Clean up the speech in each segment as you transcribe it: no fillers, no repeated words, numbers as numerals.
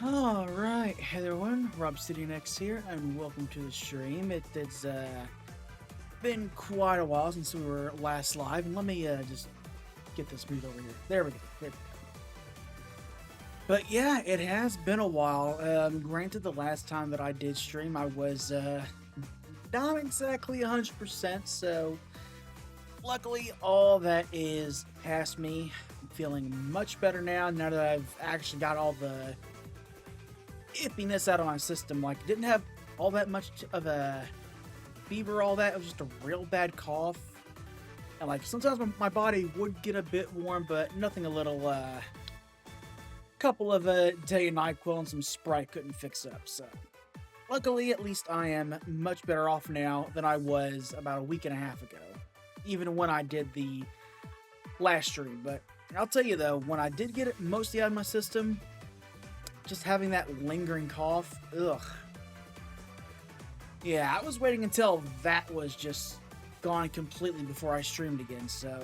Alright, hey everyone, RobsidianX here, and welcome to the stream. It's been quite a while since we were last live, and let me just get this moved over here. There we go. There we go. But yeah, it has been a while. Granted, the last time that I did stream, I was not exactly 100%, so luckily all that is past me. I'm feeling much better now that I've actually got all the ippiness out of my system. Like, didn't have all that much of a fever, all that. It was just a real bad cough. And, like, sometimes my body would get a bit warm, but nothing a little, couple of day and NyQuil and some Sprite couldn't fix up. So, luckily, at least I am much better off now than I was about a week and a half ago. Even when I did the last stream. But I'll tell you, though, when I did get it mostly out of my system, just having that lingering cough, ugh. Yeah, I was waiting until that was just gone completely before I streamed again, so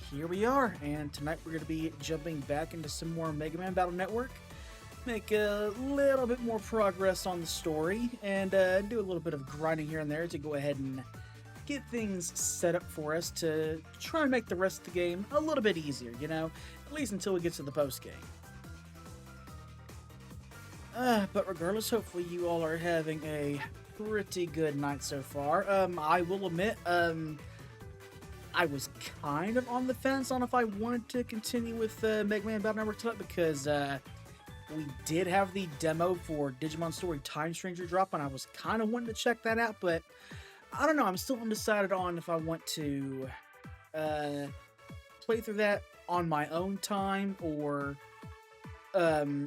here we are, and tonight we're going to be jumping back into some more Mega Man Battle Network, make a little bit more progress on the story, and do a little bit of grinding here and there to go ahead and get things set up for us to try and make the rest of the game a little bit easier, you know, at least until we get to the post-game. But regardless, hopefully you all are having a pretty good night so far. I will admit, I was kind of on the fence on if I wanted to continue with Mega Man Battle Network tonight because we did have the demo for Digimon Story Time Stranger drop, and I was kind of wanting to check that out, but I don't know, I'm still undecided on if I want to play through that on my own time or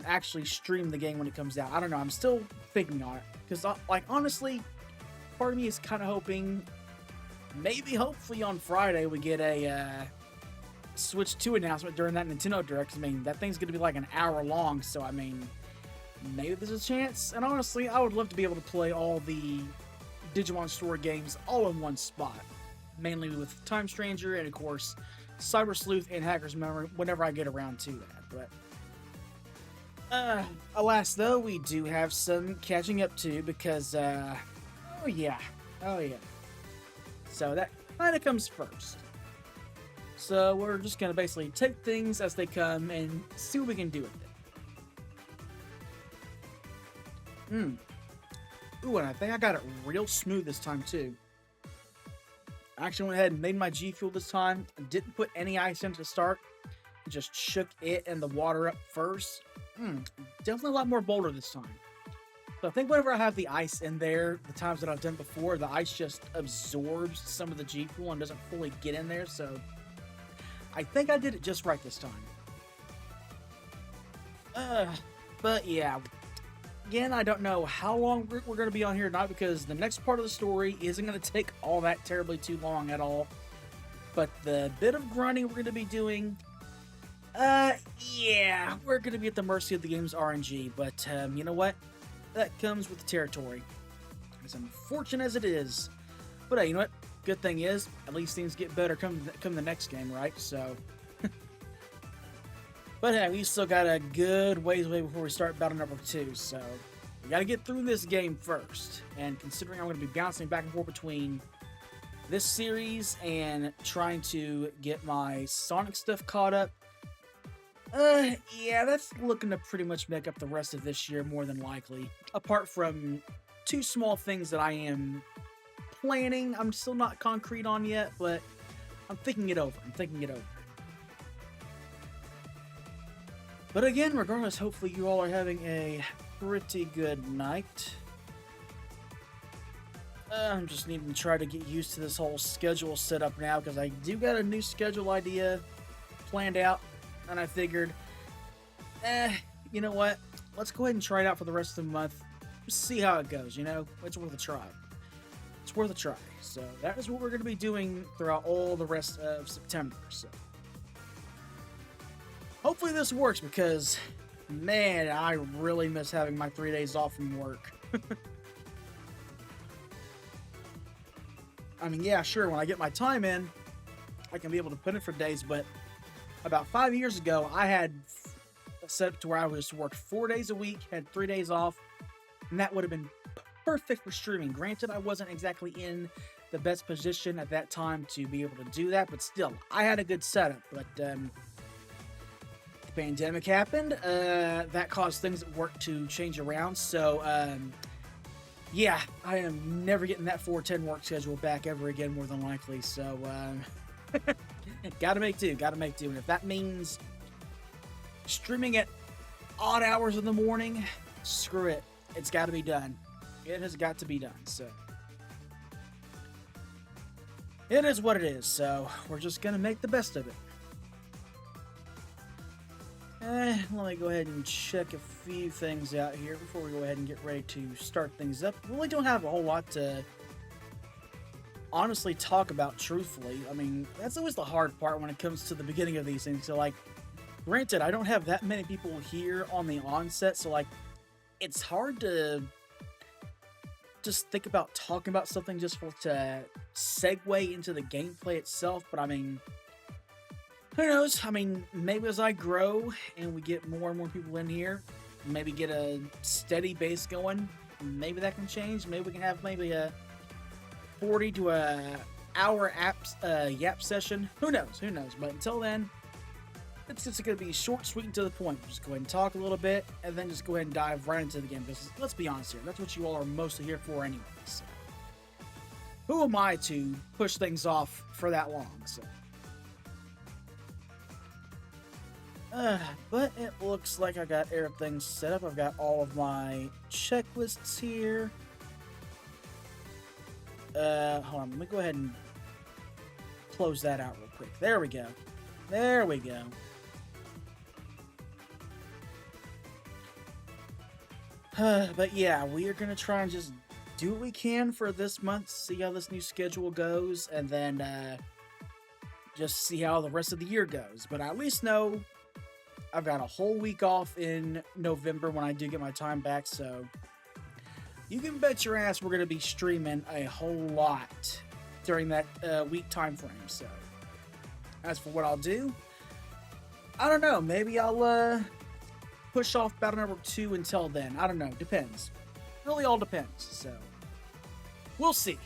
actually stream the game when it comes out. I don't know, I'm still thinking on it, because like, honestly, part of me is kind of hoping maybe hopefully on Friday we get a Switch 2 announcement during that Nintendo Direct. I mean, that thing's gonna be like an hour long, so I mean, maybe there's a chance. And honestly, I would love to be able to play all the Digimon Story games all in one spot, mainly with Time Stranger and of course Cyber Sleuth and Hacker's Memory whenever I get around to that. But alas, though, we do have some catching up to because, oh yeah. So that kind of comes first. So we're just going to basically take things as they come and see what we can do with it. Ooh, and I think I got it real smooth this time, too. I actually went ahead and made my G Fuel this time. I didn't put any ice in to start. Just shook it and the water up first. Definitely a lot more bolder this time. So I think whenever I have the ice in there, the times that I've done before, the ice just absorbs some of the G Fuel and doesn't fully get in there, so I think I did it just right this time. But yeah, again, I don't know how long we're going to be on here tonight because the next part of the story isn't going to take all that terribly too long at all. But the bit of grinding we're going to be doing, yeah, we're going to be at the mercy of the game's RNG, but, you know what? That comes with the territory. As unfortunate as it is. But hey, you know what? Good thing is, at least things get better come the next game, right? So, but hey, we still got a good ways away before we start Battle Network 2, so we gotta get through this game first. And considering I'm going to be bouncing back and forth between this series and trying to get my Sonic stuff caught up, yeah, that's looking to pretty much make up the rest of this year, more than likely. Apart from two small things that I am planning, I'm still not concrete on yet, but I'm thinking it over. But again, regardless, hopefully you all are having a pretty good night. I'm just needing to try to get used to this whole schedule setup now, because I do got a new schedule idea planned out. And I figured, you know what? Let's go ahead and try it out for the rest of the month. Just see how it goes, you know? It's worth a try. It's worth a try. So that is what we're going to be doing throughout all the rest of September. So hopefully this works because, man, I really miss having my 3 days off from work. I mean, yeah, sure, when I get my time in, I can be able to put it for days, but about 5 years ago, I had set up to where I would just work 4 days a week, had 3 days off, and that would have been perfect for streaming. Granted, I wasn't exactly in the best position at that time to be able to do that, but still, I had a good setup. But the pandemic happened. That caused things at work to change around. So, yeah, I am never getting that 410 work schedule back ever again, more than likely. So, gotta make do. And if that means streaming at odd hours in the morning, screw it. It's got to be done. It has got to be done. So, it is what it is. So, we're just gonna make the best of it. Let me go ahead and check a few things out here before we go ahead and get ready to start things up. We really don't have a whole lot to honestly talk about, truthfully. I mean, that's always the hard part when it comes to the beginning of these things. So, like, granted, I don't have that many people here on the onset, so, like, it's hard to just think about talking about something just to segue into the gameplay itself, but I mean, who knows? I mean, maybe as I grow and we get more and more people in here, maybe get a steady base going, maybe that can change. Maybe we can have maybe a 40 to a hour yap session. Who knows? But until then, it's just going to be short, sweet, and to the point. Just go ahead and talk a little bit, and then just go ahead and dive right into the game. Because let's be honest here, that's what you all are mostly here for anyway. So, who am I to push things off for that long? So. But it looks like I got everything set up. I've got all of my checklists here. Hold on, let me go ahead and close that out real quick. There we go. But yeah, we are gonna try and just do what we can for this month, see how this new schedule goes, and then, just see how the rest of the year goes. But I at least know I've got a whole week off in November when I do get my time back, so you can bet your ass we're going to be streaming a whole lot during that week time frame. So, as for what I'll do, I don't know. Maybe I'll push off Battle Network 2 until then. I don't know. Depends. Really all depends. So, we'll see.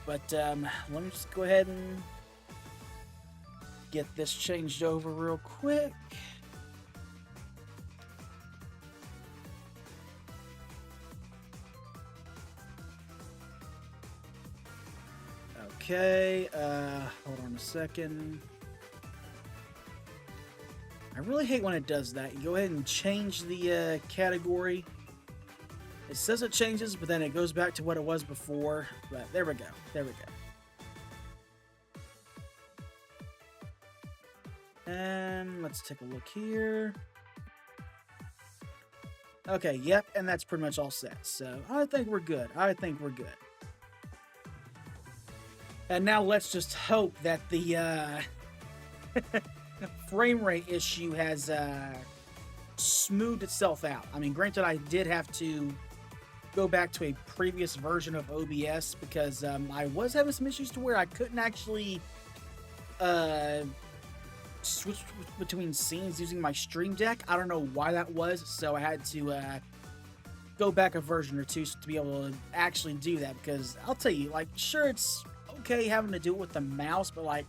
But let me just go ahead and get this changed over real quick. Okay, hold on a second. I really hate when it does that. You go ahead and change the category. It says it changes, but then it goes back to what it was before. But there we go. And let's take a look here. Okay, yep, and that's pretty much all set. So I think we're good. And now let's just hope that the frame rate issue has smoothed itself out. I mean, granted, I did have to go back to a previous version of OBS because I was having some issues to where I couldn't actually switch between scenes using my Stream Deck. I don't know why that was, so I had to go back a version or two to be able to actually do that. Because I'll tell you, like, sure, it's okay having to do it with the mouse, but like,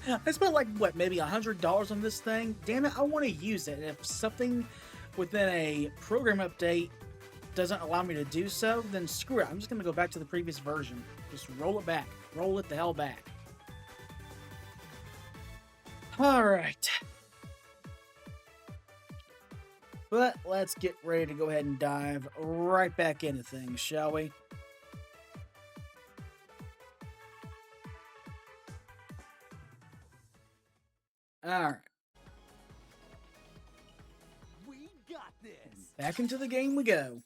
I spent like, what, maybe $100 on this thing? Damn it, I want to use it. And if something within a program update doesn't allow me to do so, then screw it. I'm just going to go back to the previous version. Just roll it back. Roll it the hell back. Alright. But let's get ready to go ahead and dive right back into things, shall we? Alright. We got this. Back into the game we go.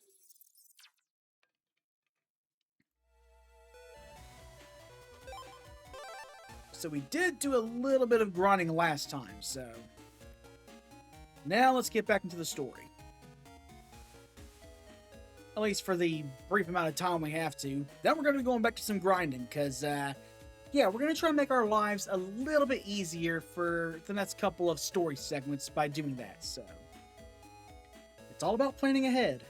So we did do a little bit of grinding last time, so now let's get back into the story. At least for the brief amount of time we have to. Then we're going to be going back to some grinding, because, yeah, we're going to try and make our lives a little bit easier for the next couple of story segments by doing that, so. It's all about planning ahead.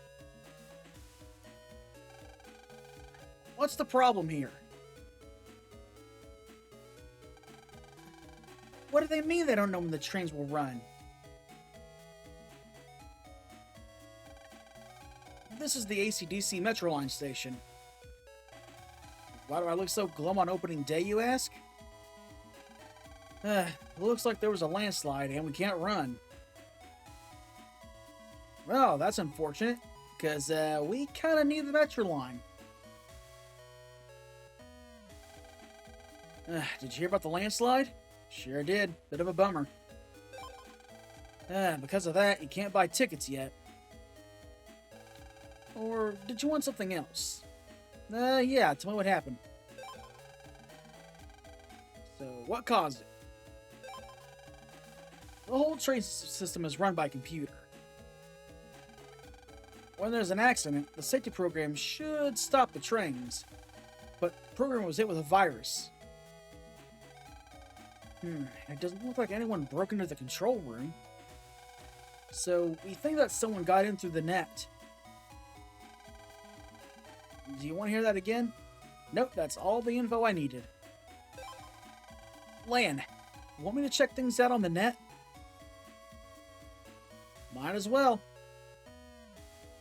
What's the problem here? What do they mean they don't know when the trains will run? This is the AC/DC Metro Line station. Why do I look so glum on opening day, you ask? It looks like there was a landslide and we can't run. Well, that's unfortunate, because we kind of need the Metro Line. Did you hear about the landslide? Sure did. Bit of a bummer. Because of that, you can't buy tickets yet. Or did you want something else? Yeah, tell me what happened. So, what caused it? The whole train system is run by computer. When there's an accident, the safety program should stop the trains. But the program was hit with a virus. It doesn't look like anyone broke into the control room. So, we think that someone got in through the net. Do you want to hear that again? Nope, that's all the info I needed. Lan, want me to check things out on the net? Might as well.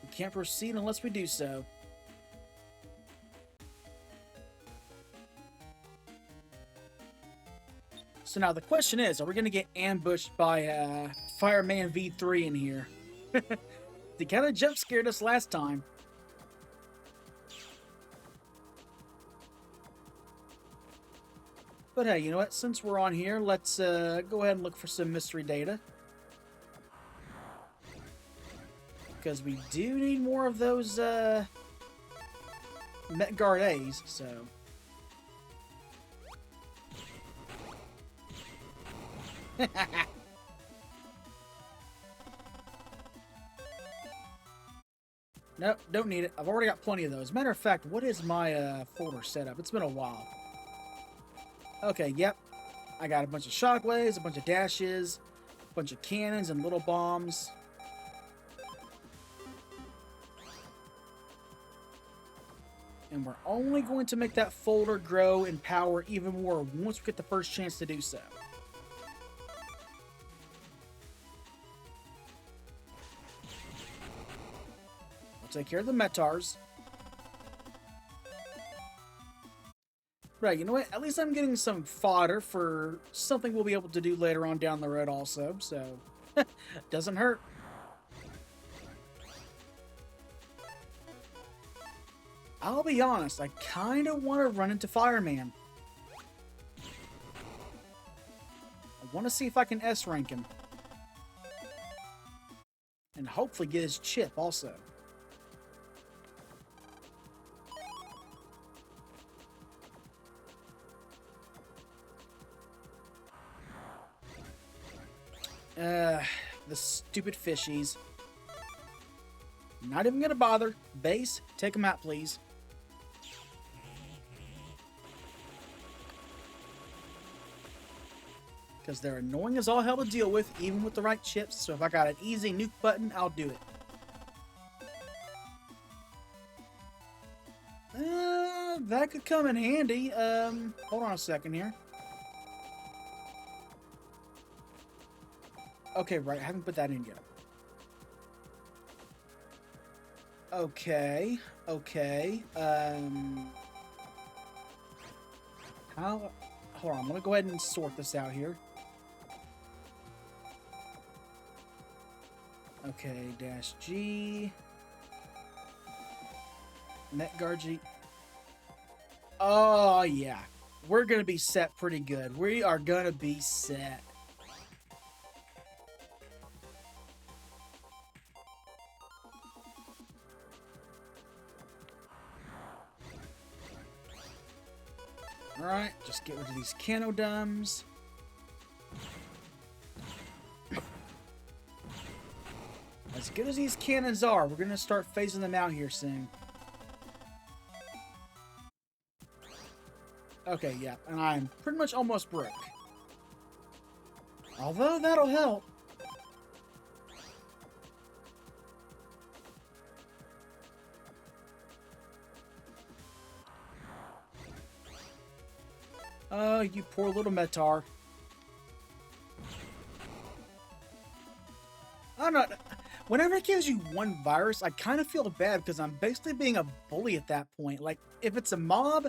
We can't proceed unless we do so. So now the question is, are we going to get ambushed by Fireman V3 in here? They kind of jump scared us last time. But hey, you know what? Since we're on here, let's go ahead and look for some mystery data. Because we do need more of those Met Guard A's, so... Nope, don't need it. I've already got plenty of those. Matter of fact, what is my folder setup? It's been a while. Okay, yep. I got a bunch of shockwaves, a bunch of dashes, a bunch of cannons and little bombs. And we're only going to make that folder grow in power even more once we get the first chance to do so. We'll take care of the Metars. Right, you know what? At least I'm getting some fodder for something we'll be able to do later on down the road also, so... doesn't hurt. I'll be honest, I kind of want to run into Fireman. I want to see if I can S-rank him. And hopefully get his chip also. The stupid fishies. Not even gonna bother. Base, take them out, please. Because they're annoying as all hell to deal with, even with the right chips. So if I got an easy nuke button, I'll do it. That could come in handy. Hold on a second here. Okay, right, I haven't put that in yet. Okay, okay, how... Hold on, I'm gonna go ahead and sort this out here. Okay, dash G... Netguard G... Oh, yeah. We're gonna be set pretty good. We are gonna be set. Alright, just get rid of these canodums. As good as these cannons are, we're going to start phasing them out here soon. Okay, yeah, and I'm pretty much almost broke. Although, that'll help. Oh, you poor little Metar. I don't know. Whenever it gives you one virus, I kind of feel bad because I'm basically being a bully at that point. Like, if it's a mob,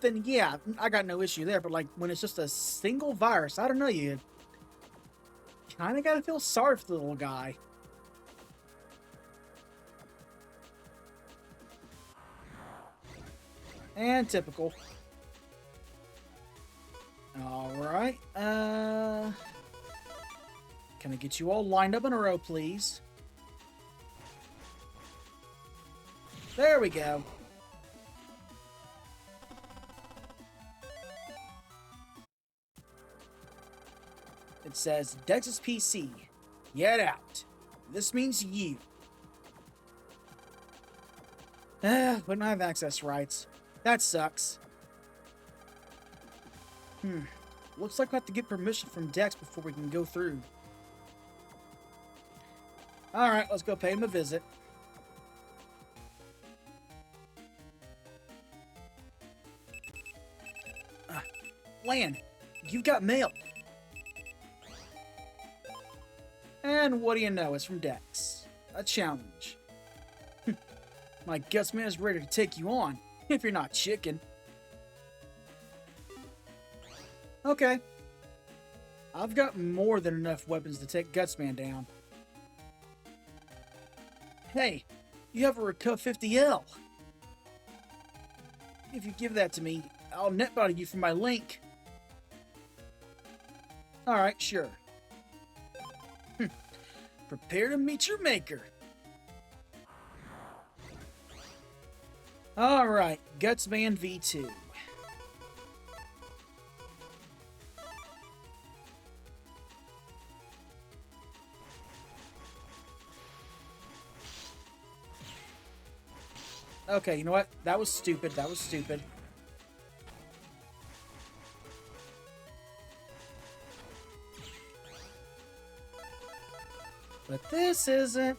then yeah, I got no issue there. But like, when it's just a single virus, I don't know, you kind of got to feel sorry for the little guy. And typical. Alright, can I get you all lined up in a row, please? There we go. It says, Dex's PC. Get out. This means you. But I have access rights. That sucks. Looks like we have to get permission from Dex before we can go through. Alright, let's go pay him a visit. Lan, you've got mail. And what do you know? It's from Dex. A challenge. My Gutsman is ready to take you on, if you're not chicken. Okay. I've got more than enough weapons to take Gutsman down. Hey, you have a Reco 50L. If you give that to me, I'll net body you for my link. Alright, sure. Prepare to meet your maker. Alright, Gutsman V2. Okay, you know what? That was stupid. That was stupid. But this isn't.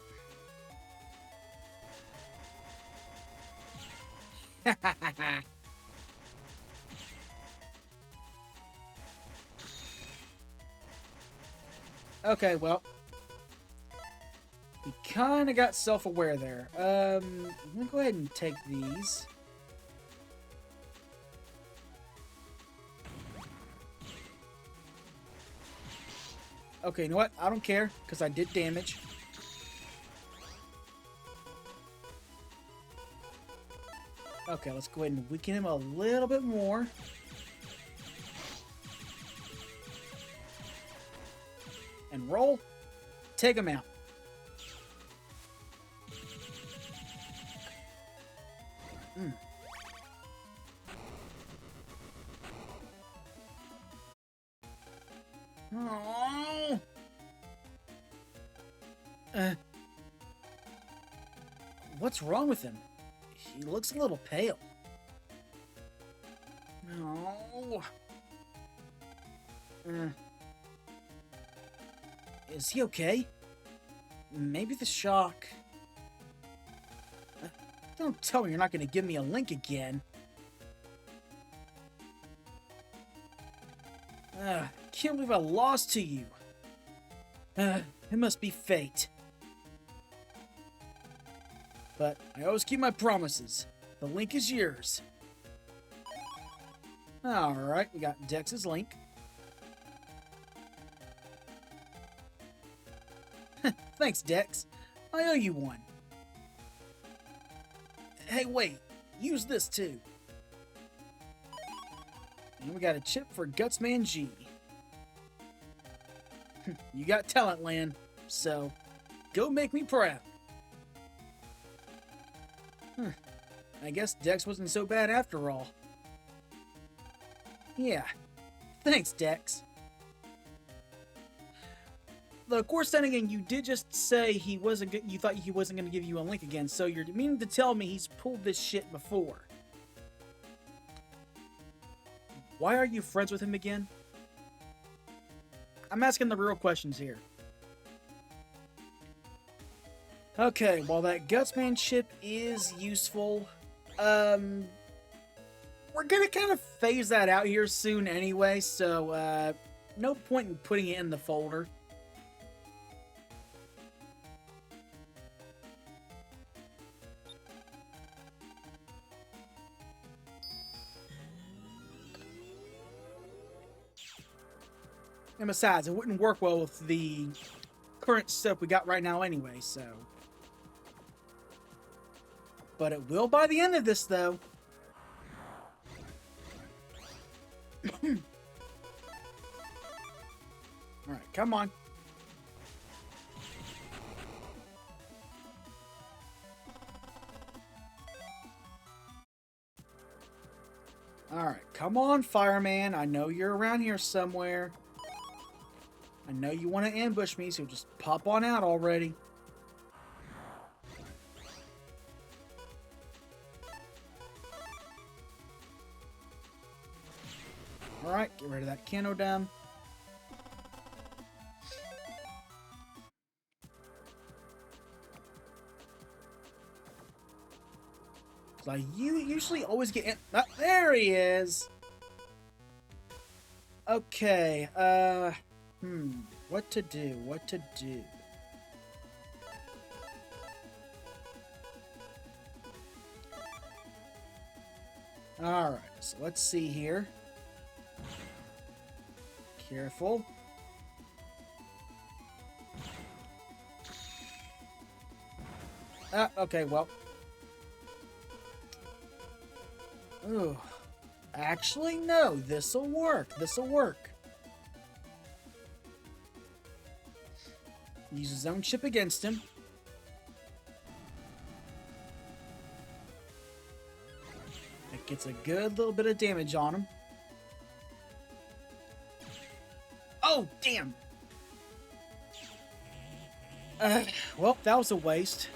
Okay, well. We kind of got self-aware there. I'm going to go ahead and take these. Okay, you know what? I don't care, because I did damage. Okay, let's go ahead and weaken him a little bit more. And roll. Take him out. Oh. What's wrong with him? He looks a little pale. No. Is he okay? Maybe the shock. Don't tell me you're not going to give me a link again. Can't believe I lost to you. It must be fate. But I always keep my promises. The link is yours. Alright, we got Dex's link. Thanks, Dex. I owe you one. Hey, wait. Use this, too. And we got a chip for Gutsman G. You got talent, Lan. So, go make me proud. I guess Dex wasn't so bad after all. Yeah. Thanks, Dex. Though, of course, then again, you did just say he wasn't. You thought he wasn't going to give you a link again, so you're meaning to tell me he's pulled this shit before. Why are you friends with him again? I'm asking the real questions here. Okay, while that Gutsman chip is useful, what we're gonna kind of phase that out here soon anyway, so no point in putting it in the folder. And besides, it wouldn't work well with the current setup we got right now anyway, so. But it will by the end of this, though. Alright, come on. Alright, come on, fireman. I know you're around here somewhere. I know you want to ambush me, so just pop on out already. Alright, get rid of that Canodem. I usually always get in. Oh, there he is. Okay, what to do? What to do? Alright, so let's see here. Careful. Okay, well. Ooh. Actually, no. This'll work. This'll work. Use his own chip against him. It gets a good little bit of damage on him. Oh, damn! Well, that was a waste.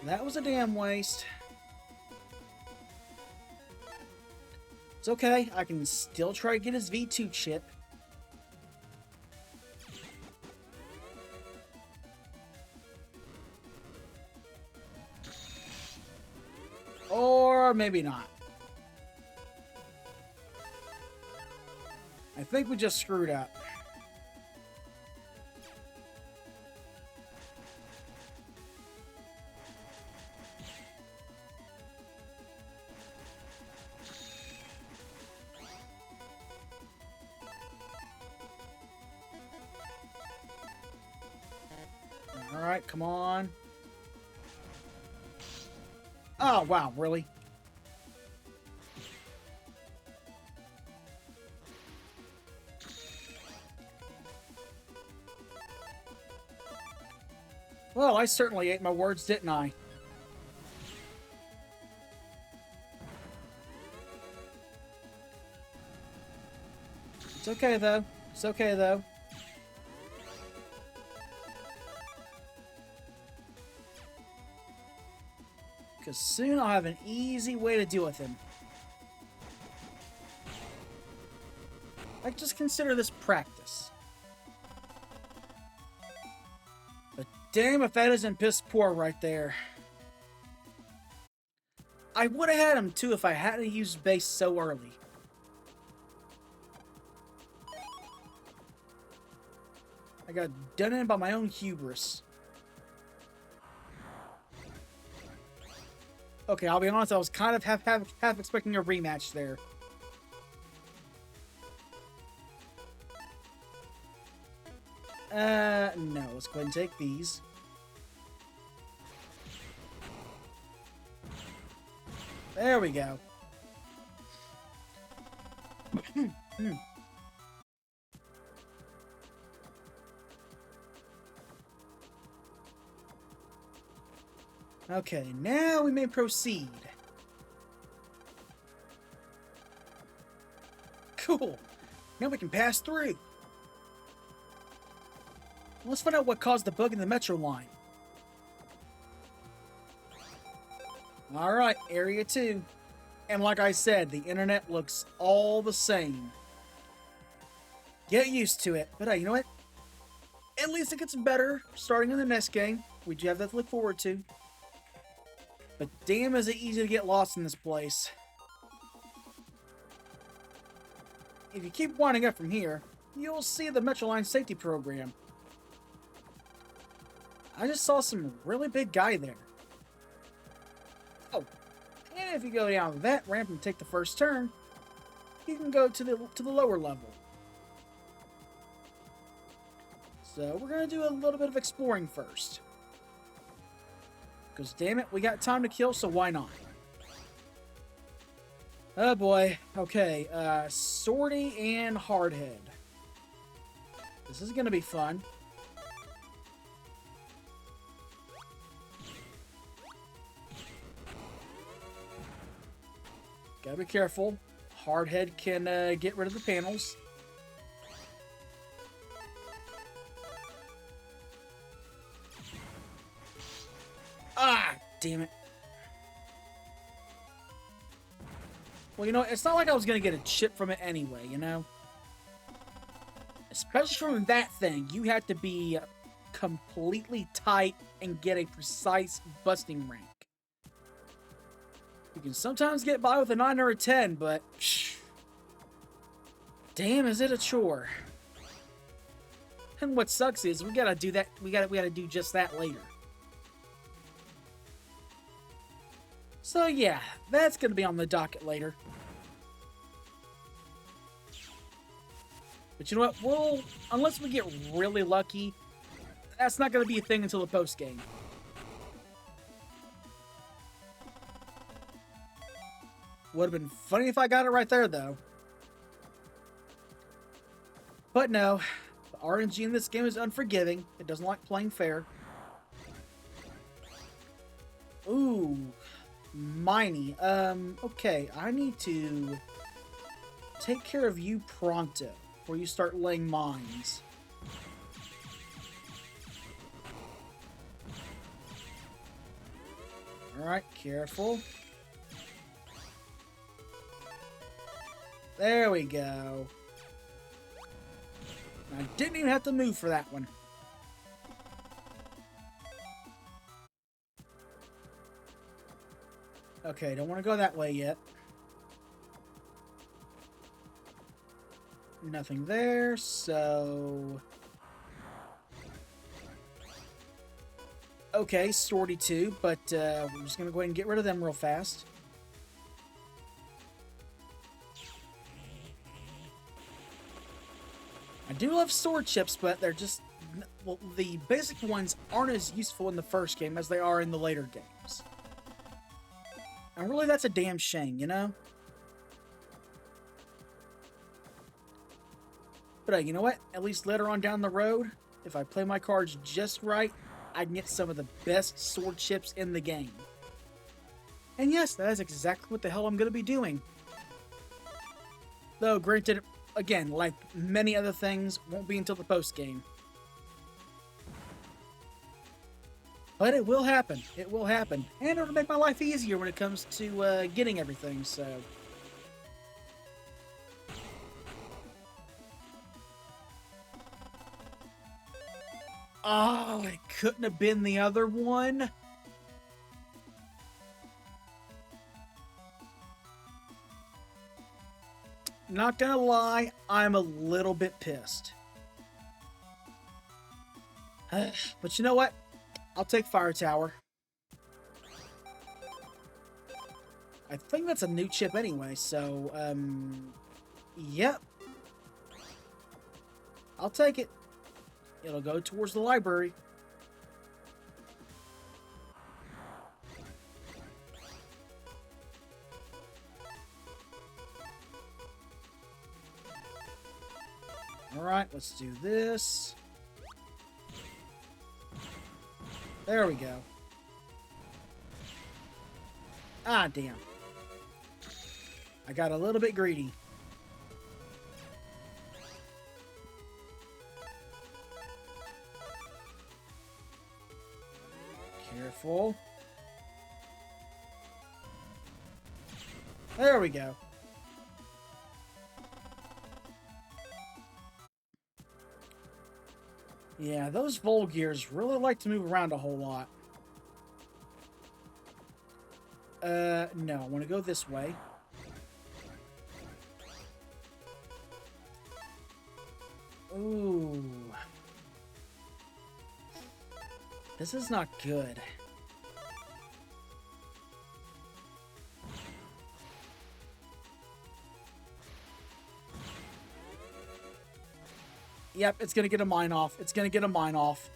That was a damn waste. It's okay. I can still try to get his V2 chip. Or maybe not. I think we just screwed up. Alright, come on. Oh, wow, really? Well, I certainly ate my words, didn't I? It's okay, though. It's okay, though. Because soon I'll have an easy way to deal with him. Like, just consider this practice. But damn if that isn't piss poor right there. I would have had him too if I hadn't used base so early. I got done in by my own hubris. Okay, I'll be honest, I was kind of half expecting a rematch there. No, let's go ahead and take these. There we go. Okay, now we may proceed. Cool. Now we can pass through. Let's find out what caused the bug in the metro line. Alright, Area 2. And like I said, the internet looks all the same. Get used to it. But hey, you know what? At least it gets better starting in the next game. We do have that to look forward to. But damn is it easy to get lost in this place. If you keep winding up from here, you'll see the Metro Line safety program. I just saw some really big guy there. Oh, and if you go down that ramp and take the first turn, you can go to the lower level. So we're gonna do a little bit of exploring first. Because damn it, we got time to kill, so why not? Oh boy. Okay, Swordy and Hardhead. This is gonna be fun. Gotta be careful. Hardhead can get rid of the panels. Ah, damn it. Well, you know, it's not like I was going to get a chip from it anyway, you know? Especially from that thing, you have to be completely tight and get a precise busting rank. You can sometimes get by with a 9 or a 10, but damn, is it a chore. And what sucks is we gotta do that. We gotta do just that later. So yeah, that's gonna be on the docket later. But you know what? Unless we get really lucky, that's not gonna be a thing until the post game. Would have been funny if I got it right there, though. But no, the RNG in this game is unforgiving. It doesn't like playing fair. Ooh, Miney. Okay, I need to take care of you pronto, before you start laying mines. Alright, careful. There we go. I didn't even have to move for that one. Okay, don't want to go that way yet. Nothing there, so... Okay, Swordy 2, but we're just going to go ahead and get rid of them real fast. I do love sword chips, but they're just... Well, the basic ones aren't as useful in the first game as they are in the later games. And really, that's a damn shame, you know? But you know what? At least later on down the road, if I play my cards just right, I can get some of the best sword chips in the game. And yes, that is exactly what the hell I'm going to be doing. Though, granted, again, like many other things, won't be until the post-game. But it will happen. It will happen. And it'll make my life easier when it comes to getting everything, so... Oh, it couldn't have been the other one. Not gonna lie, I'm a little bit pissed. But you know what? I'll take Fire Tower. I think that's a new chip anyway, so, yep. I'll take it. It'll go towards the library. Alright, let's do this. There we go. Ah, damn. I got a little bit greedy. Careful. There we go. Yeah, those Volgears really like to move around a whole lot. No, I want to go this way. Ooh. This is not good. Yep, it's gonna get a mine off. It's gonna get a mine off.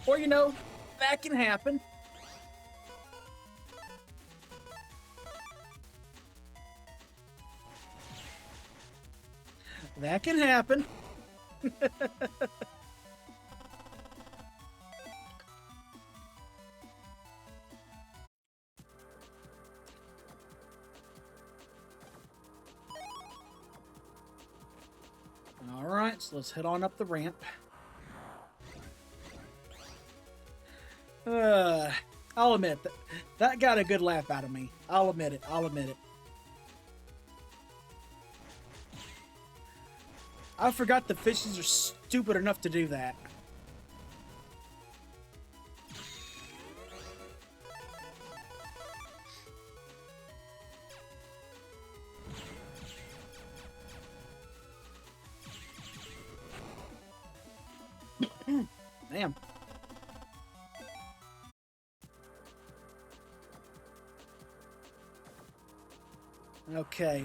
Or, you know, that can happen. That can happen. All right, so let's head on up the ramp. I'll admit that got a good laugh out of me. I'll admit it. I'll admit it. I forgot the fishes are stupid enough to do that. Damn. Okay,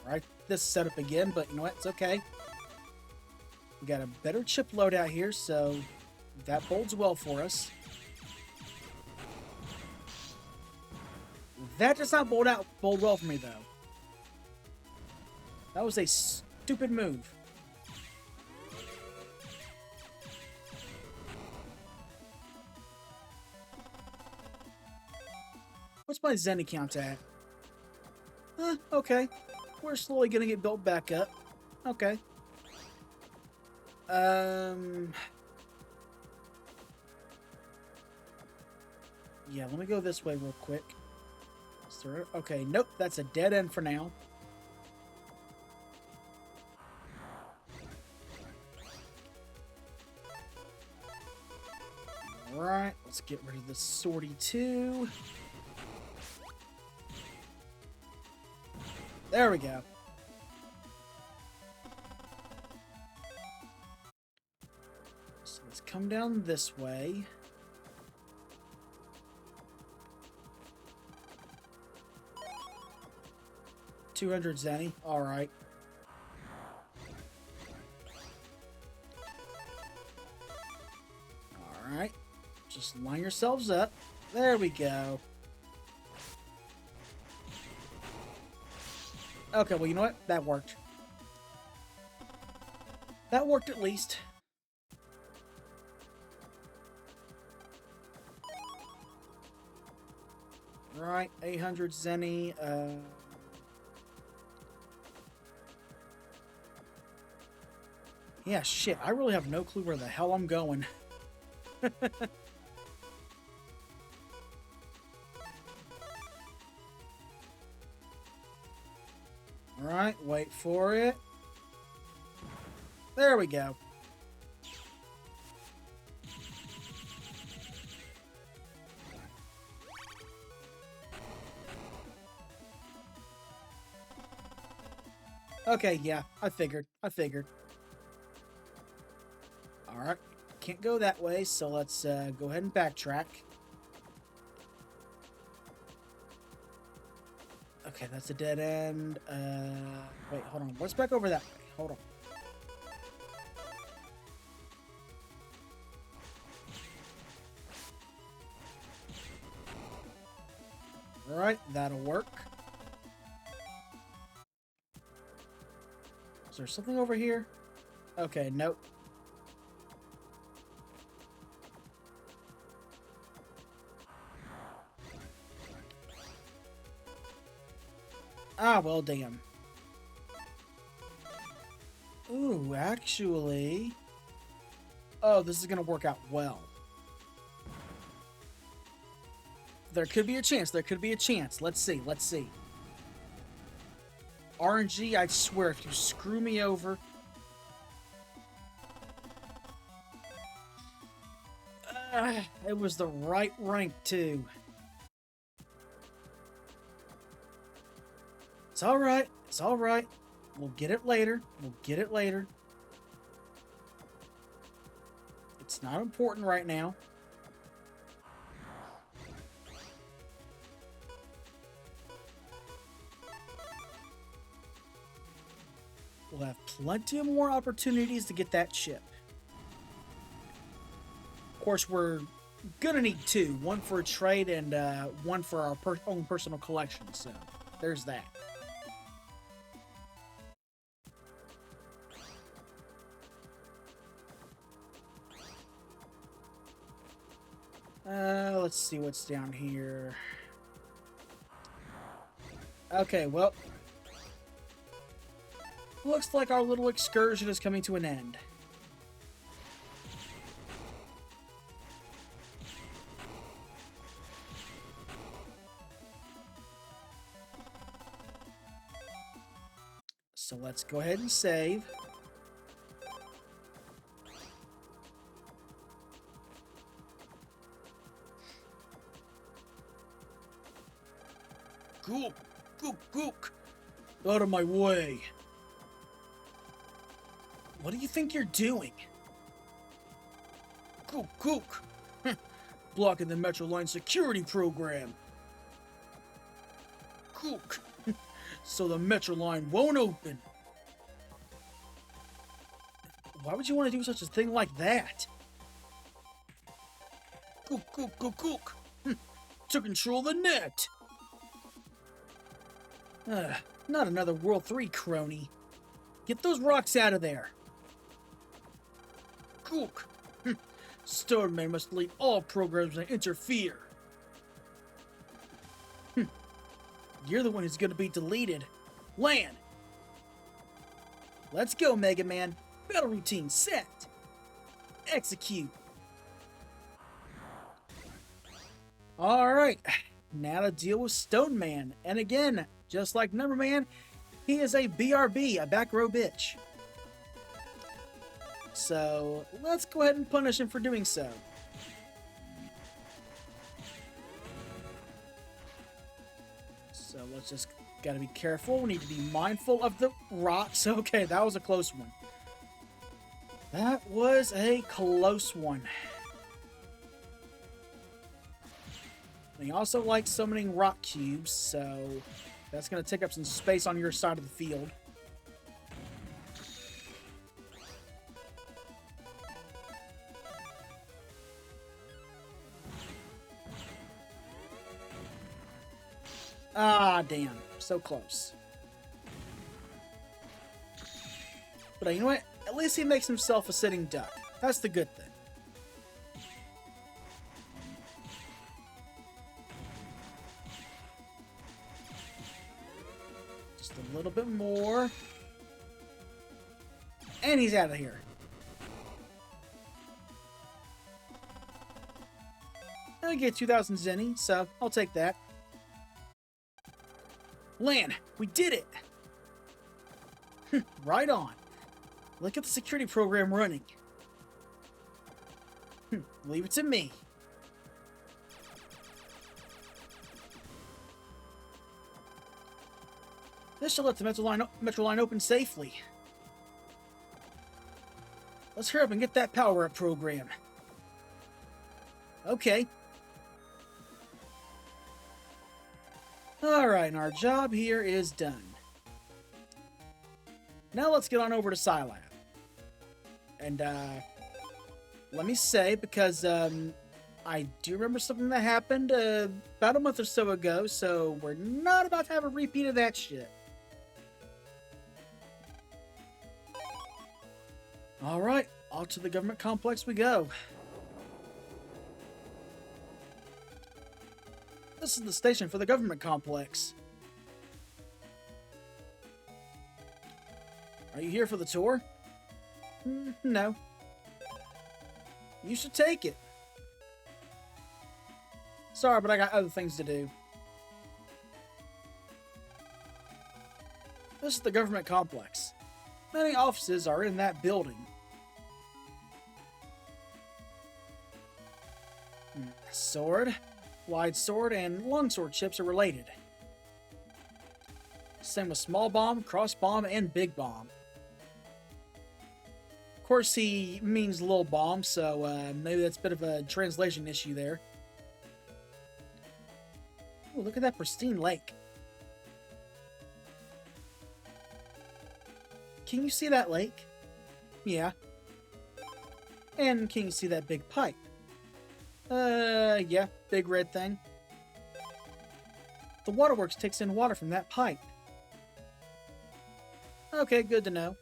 right, this setup again, but you know what, it's okay. We got a better chip loadout here, so that bodes well for us. That does not bode well for me, though. That was a stupid move. What's my Zenny count at? Okay. We're slowly gonna get built back up. Okay. Yeah, let me go this way real quick. Okay, nope, that's a dead end for now. Alright, let's get rid of the sortie too. There we go. So let's come down this way. $200 Zenny. All right. All right. Just line yourselves up. There we go. Okay, well, you know what? That worked. That worked at least. Right, 800 Zenny. Yeah, shit. I really have no clue where the hell I'm going. Alright, wait for it. There we go. Okay, yeah, I figured. Alright, can't go that way, so let's go ahead and backtrack. Okay, that's a dead end. Wait, hold on. What's back over that way? Hold on. Alright, that'll work. Is there something over here? Okay, nope. Ah, well, damn. Ooh, actually... Oh, this is gonna work out well. There could be a chance. There could be a chance. Let's see. Let's see. RNG, I swear, if you screw me over... It was the right rank, too. It's alright. It's alright. We'll get it later. We'll get it later. It's not important right now. We'll have plenty of more opportunities to get that chip. Of course, we're gonna need two. One for a trade and one for our own personal collection. So, there's that. Let's see what's down here. Okay, well, looks like our little excursion is coming to an end. So let's go ahead and save. Gook, gook, gook. Out of my way. What do you think you're doing? Gook, gook. Blocking the Metro Line security program. Gook. So the Metro Line won't open. Why would you want to do such a thing like that? Gook, gook, gook, gook. To control the net. Not another World 3 crony. Get those rocks out of there. Gook. Stone Man must delete all programs that interfere. You're the one who's going to be deleted. Land. Let's go, Mega Man. Battle routine set. Execute. Alright. Now to deal with Stone Man. And again, just like Number Man, he is a BRB, a back row bitch. So, let's go ahead and punish him for doing so. So, let's just gotta be careful. We need to be mindful of the rocks. Okay, that was a close one. That was a close one. He also likes summoning rock cubes, so that's going to take up some space on your side of the field. Ah, damn. So close. But you know what? At least he makes himself a sitting duck. That's the good thing. Just a little bit more. And he's out of here. I get 2,000 zenny, so I'll take that. Lan, we did it! Right on. Look at the security program running. Leave it to me. This should let the Metro Line open safely. Let's hurry up and get that power-up program. Okay. Alright, and our job here is done. Now let's get on over to Scilab. And, let me say, because, I do remember something that happened, about a month or so ago, so we're not about to have a repeat of that shit. Alright, off to the government complex we go. This is the station for the government complex. Are you here for the tour? No. You should take it. Sorry, but I got other things to do. This is the government complex. Many offices are in that building. sword, wide sword, and longsword chips are related. Same with small bomb, cross bomb, and big bomb. Of course, he means little bomb, so maybe that's a bit of a translation issue there. Ooh, look at that pristine lake. Can you see that lake? Yeah. And can you see that big pipe? Yeah, big red thing. The waterworks takes in water from that pipe. Okay, good to know.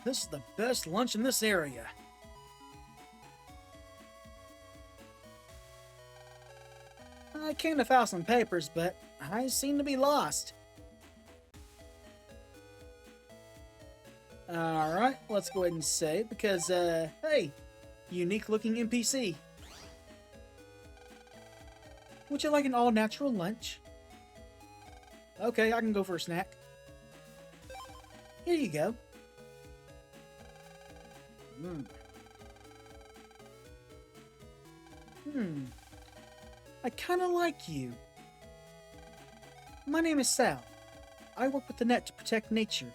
This is the best lunch in this area. I came to file some papers, but I seem to be lost. Alright, let's go ahead and save, because, hey, unique looking NPC. Would you like an all-natural lunch? Okay, I can go for a snack. Here you go. I kinda like you. My name is Sal. I work with the net to protect nature.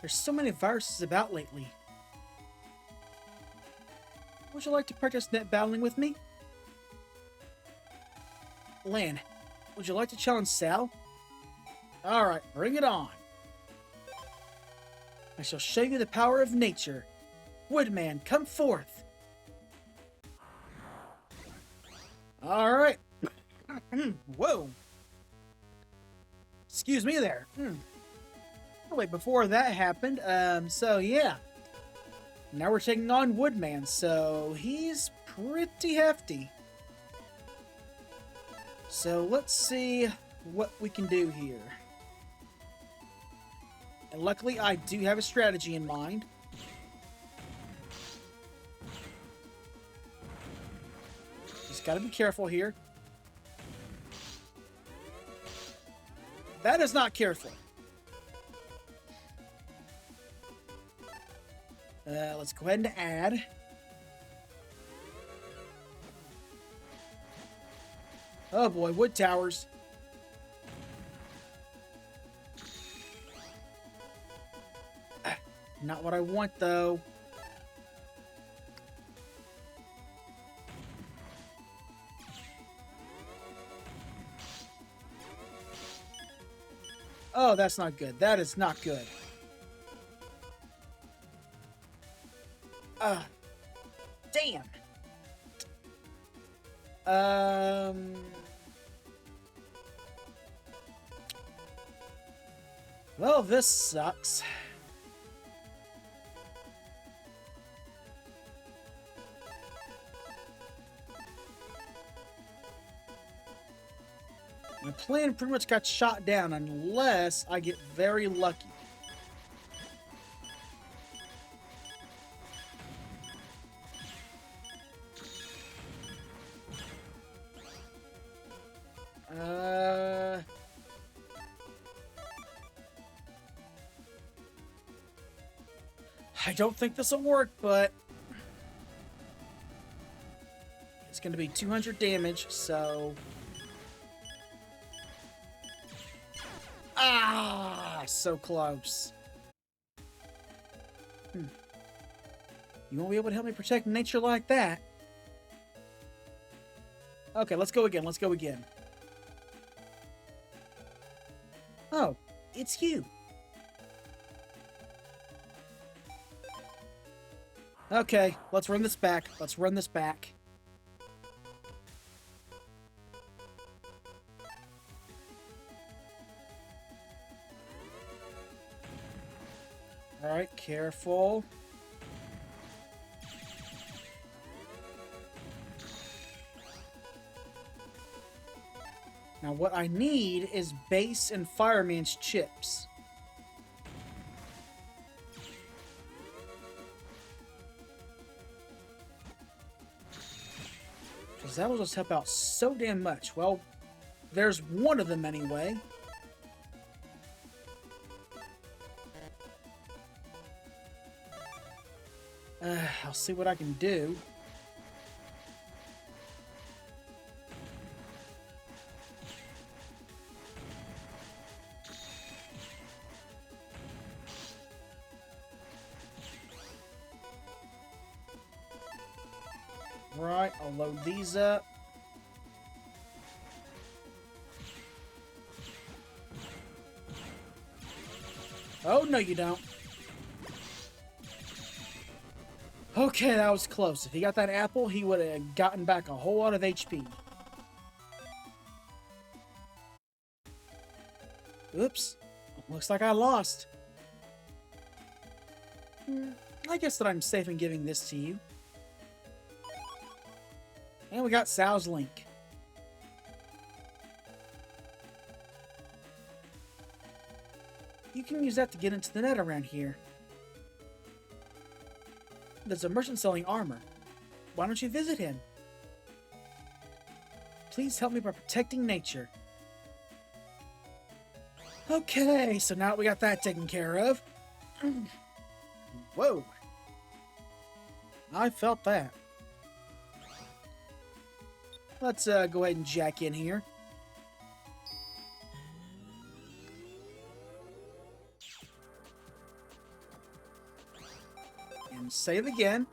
There's so many viruses about lately. Would you like to practice net battling with me? Lan, would you like to challenge Sal? Alright, bring it on. I shall show you the power of nature. Woodman, come forth. Alright. Whoa. Excuse me there. Oh, wait, before that happened, so yeah. Now we're taking on Woodman, so he's pretty hefty. So let's see what we can do here. And luckily, I do have a strategy in mind. Just gotta be careful here. That is not careful. Let's go ahead and add. Oh boy, wood towers. Not what I want, though. Oh, that's not good. That is not good. Damn. Well, this sucks. My plan pretty much got shot down unless I get very lucky. I don't think this will work, but it's going to be 200 damage, so... Ah, so close. You won't be able to help me protect nature like that. Okay, let's go again. Let's go again. Oh, it's you. Okay, let's run this back. Let's run this back. Alright, careful. Now what I need is base and fireman's chips. Because that will just help out so damn much. Well, there's one of them anyway. I'll see what I can do. Right, I'll load these up. Oh, no you don't. Okay, that was close. If he got that apple, he would have gotten back a whole lot of HP. Oops. Looks like I lost. I guess that I'm safe in giving this to you. And we got Sal's link. You can use that to get into the net around here. There's a merchant selling armor. Why don't you visit him? Please help me by protecting nature. Okay, so now we got that taken care of. Whoa. I felt that. Let's go ahead and jack in here. And save again.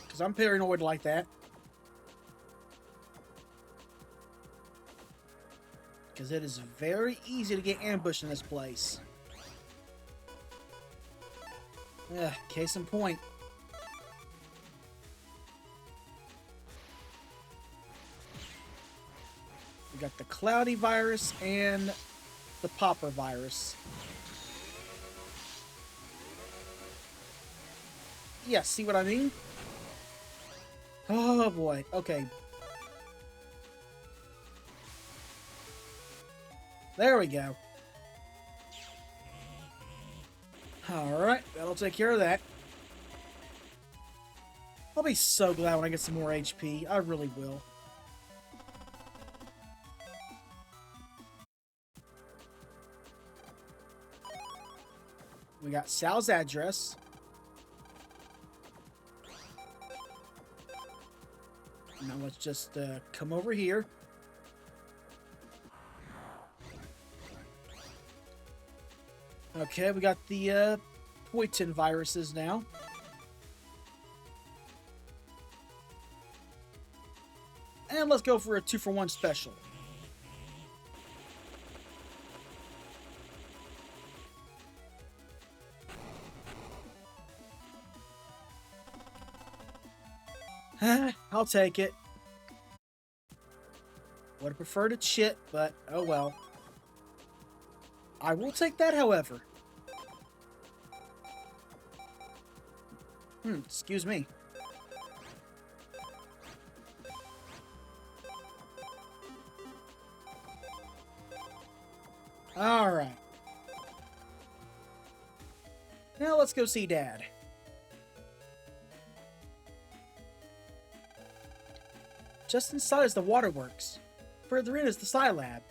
Because I'm paranoid like that. Because it is very easy to get ambushed in this place. Case in point. We got the cloudy virus and the popper virus. Yeah, see what I mean? Oh boy, okay. There we go. Alright, that'll take care of that. I'll be so glad when I get some more HP. I really will. We got Sal's address. Now let's just come over here. Okay, we got the poison viruses now. And let's go for a 2-for-1 special. I'll take it. Would have preferred it shit, but oh well. I will take that, however. Excuse me. Alright. Now let's go see Dad. Just inside is the waterworks. Further in is the Psi Lab.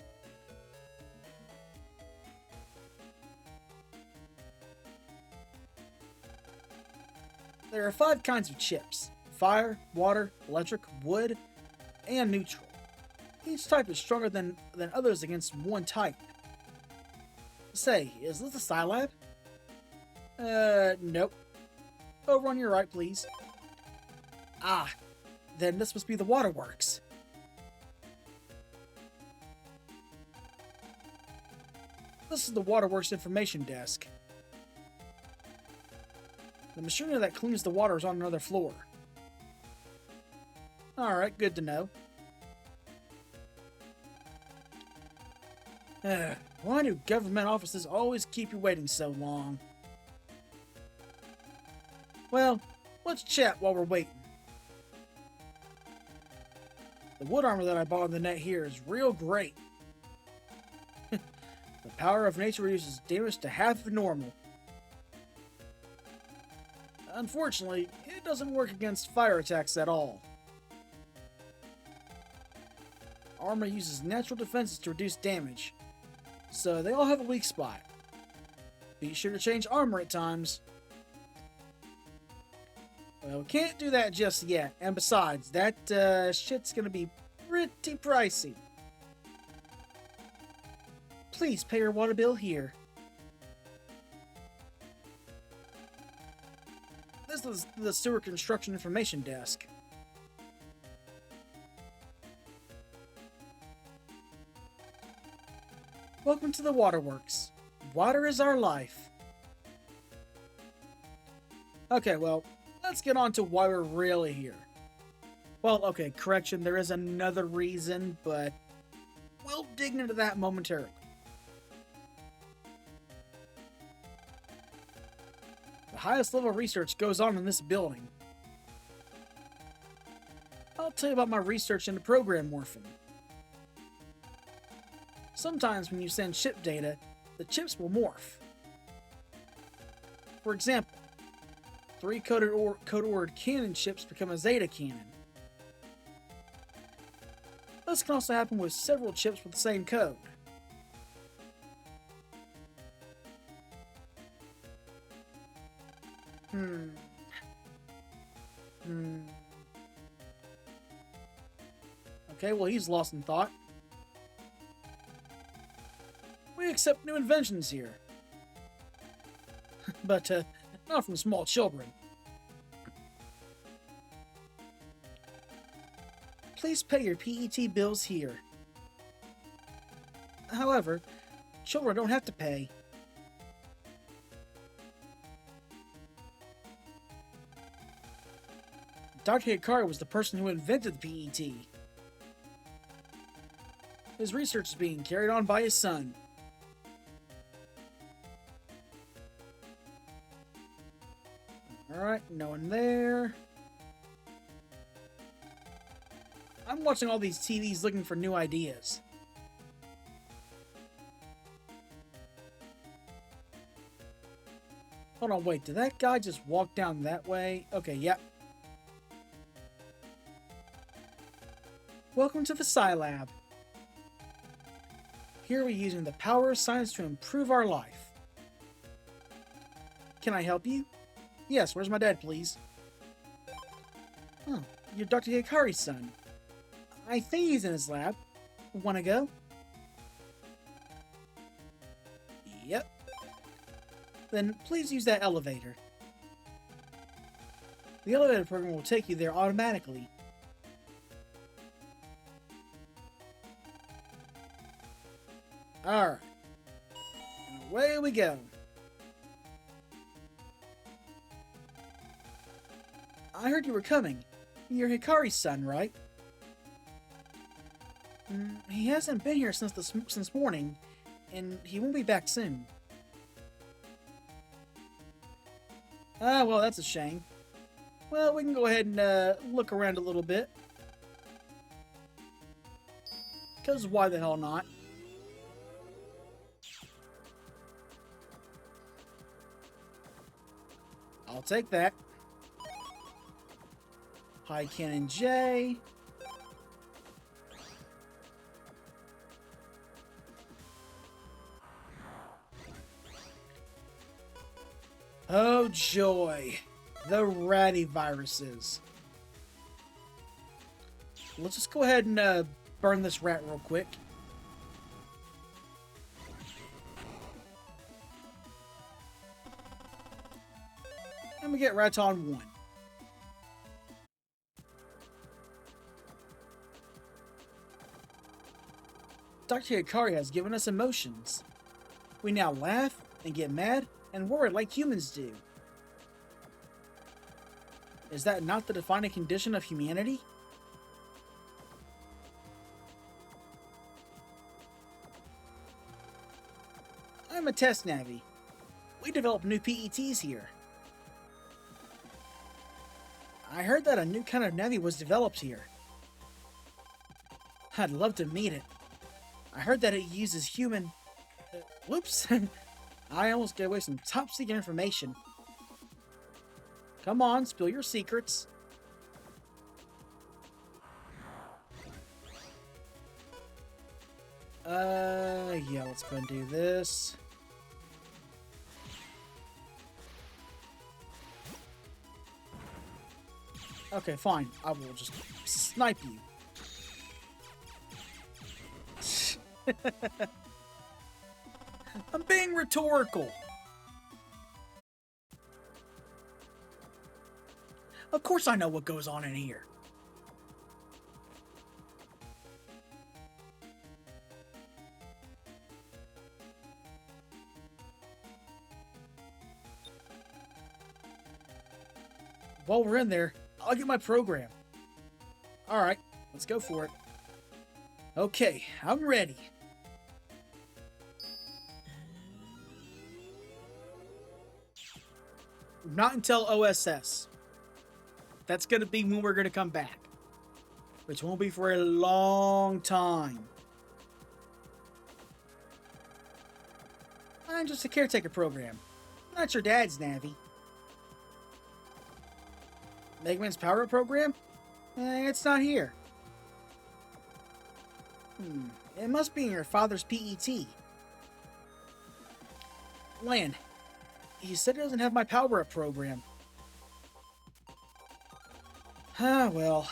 There are 5 kinds of chips: fire, water, electric, wood, and neutral. Each type is stronger than others against one type. Say, is this the Psi Lab? Nope. Over on your right, please. Ah, then this must be the waterworks. This is the waterworks information desk. The machinery that cleans the water is on another floor. Alright, good to know. Why do government offices always keep you waiting so long? Well, let's chat while we're waiting. The wood armor that I bought on the net here is real great. The power of nature reduces damage to half of normal. Unfortunately, it doesn't work against fire attacks at all. Armor uses natural defenses to reduce damage, so they all have a weak spot. Be sure to change armor at times. Well, we can't do that just yet. And besides, that shit's gonna be pretty pricey. Please pay your water bill here. This is the sewer construction information desk. Welcome to the waterworks. Water is our life. Okay, well, let's get on to why we're really here. Well, okay, correction, there is another reason, but we'll dig into that momentarily. The highest level of research goes on in this building. I'll tell you about my research into program morphing. Sometimes when you send chip data, the chips will morph. For example, 3 code word cannon chips become a Zeta cannon. This can also happen with several chips with the same code. Okay, well, he's lost in thought. We accept new inventions here. But, not from small children. Please pay your PET bills here. However, children don't have to pay. Dr. Hikari was the person who invented the PET. His research is being carried on by his son. Alright, no one there. I'm watching all these TVs looking for new ideas. Hold on, wait, did that guy just walk down that way? Okay, yep. Welcome to the Sci-Lab. Here we're using the power of science to improve our life. Can I help you? Yes, where's my dad, please? Oh, you're Dr. Hikari's son. I think he's in his lab. Wanna go? Yep. Then please use that elevator. The elevator program will take you there automatically. Alright. And away we go. I heard you were coming. You're Hikari's son, right? He hasn't been here since morning, and he won't be back soon. Ah, well, that's a shame. Well, we can go ahead and look around a little bit. Because why the hell not? I'll take that. High Cannon J. Oh joy, the ratty viruses. Let's just go ahead and burn this rat real quick. And we get Raton 1. Dr. Hikari has given us emotions. We now laugh and get mad and worry like humans do. Is that not the defining condition of humanity? I'm a test Navi. We develop new PETs here. I heard that a new kind of Navi was developed here. I'd love to meet it. I heard that it uses human... whoops! I almost gave away some top-secret information. Come on, spill your secrets. Yeah, let's go and do this. Okay, fine. I will just snipe you. I'm being rhetorical. Of course I know what goes on in here. While we're in there, I'll get my program. Alright, let's go for it. Okay, I'm ready. Not until OSS. That's going to be when we're going to come back. Which won't be for a long time. I'm just a caretaker program. Not your dad's Navi. Mega Man's power-up program? It's not here. It must be in your father's PET. Lan, he said he doesn't have my power-up program. Ah, well.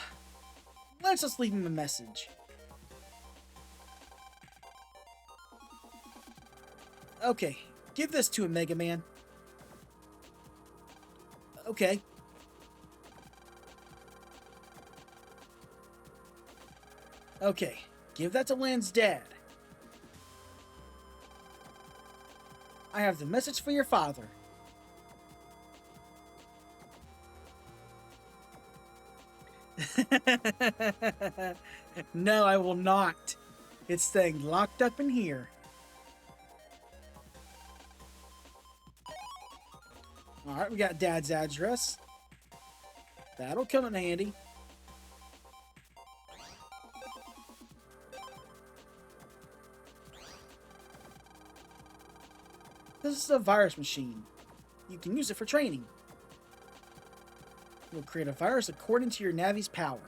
Let's just leave him a message. Okay, give this to him, Mega Man. Okay. Okay, give that to Lan's dad. I have the message for your father. No, I will not. It's staying locked up in here. Alright, we got Dad's address. That'll come in handy. This is a virus machine. You can use it for training. You'll create a virus according to your Navi's power.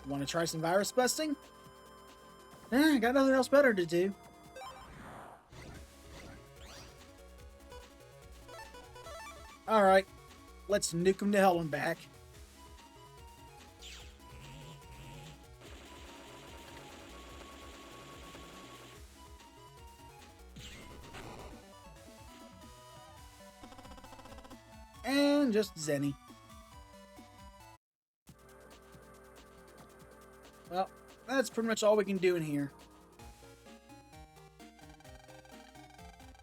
Want to try some virus busting? I got nothing else better to do. Alright, let's nuke him to hell and back. And just Zenny. Well, that's pretty much all we can do in here.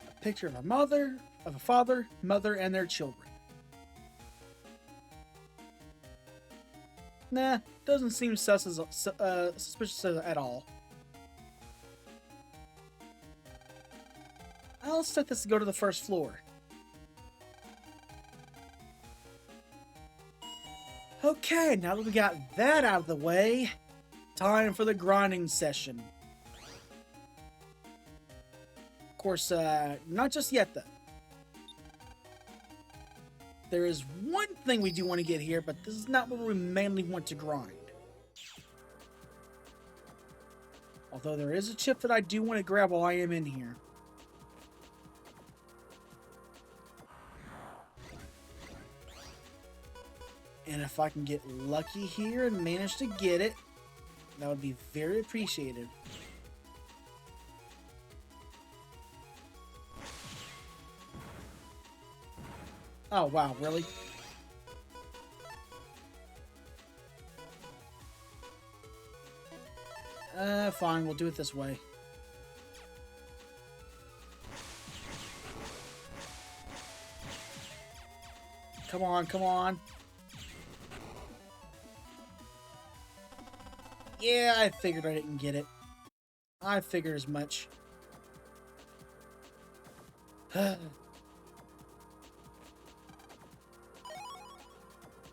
A picture of a father, mother, and their children. Nah, doesn't seem suspicious at all. I'll set this to go to the first floor. Okay, now that we got that out of the way, time for the grinding session. Of course, not just yet, though. There is one thing we do want to get here, but this is not what we mainly want to grind. Although there is a chip that I do want to grab while I am in here. And if I can get lucky here and manage to get it, that would be very appreciated. Oh, wow, really? Fine, we'll do it this way. Come on, come on. Yeah, I figured I didn't get it. I figured as much.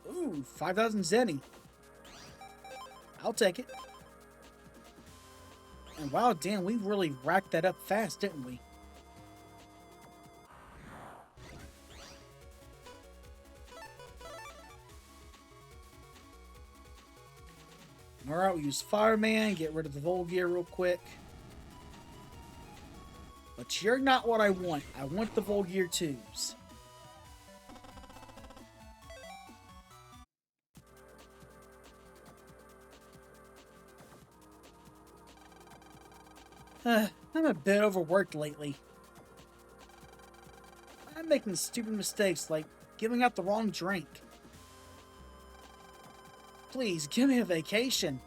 Ooh, 5,000 Zenny. I'll take it. And wow, damn, we really racked that up fast, didn't we? Alright, we use Fireman, get rid of the Volgear real quick. But you're not what I want. I want the Volgear tubes. I'm a bit overworked lately. I'm making stupid mistakes like giving out the wrong drink. Please, give me a vacation.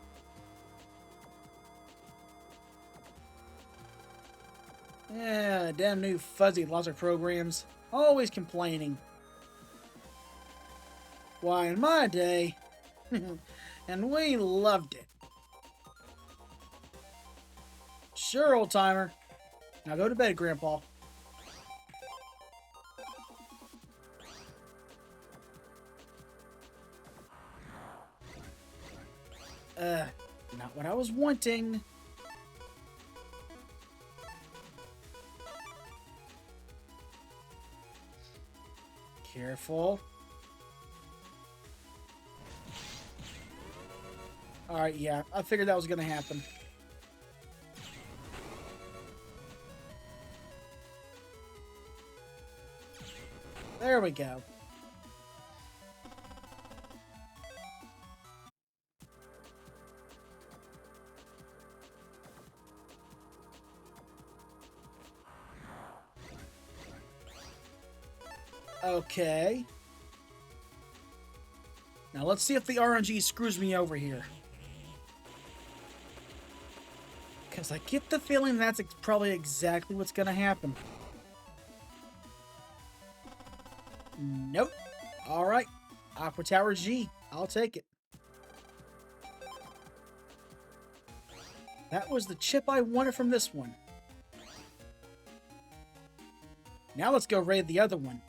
Yeah, damn new fuzzy logic programs. Always complaining. Why, in my day, and we loved it. Sure, old timer. Now go to bed, Grandpa. Not what I was wanting. Careful. Alright, yeah, I figured that was gonna happen. There we go. Okay. Now let's see if the RNG screws me over here. Because I get the feeling that's probably exactly what's going to happen. Nope. Alright. Aqua Tower G. I'll take it. That was the chip I wanted from this one. Now let's go raid the other one.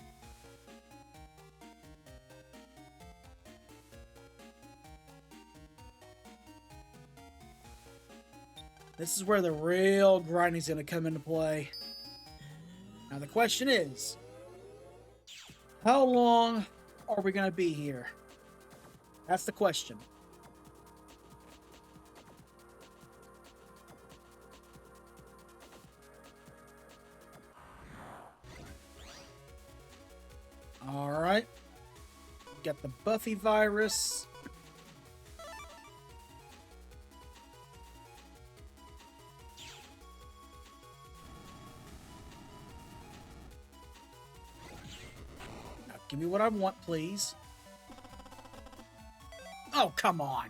This is where the real grinding's going to come into play. Now the question is, how long are we going to be here? That's the question. Alright. Got the Buffy virus. Now give me what I want, please. Oh, come on.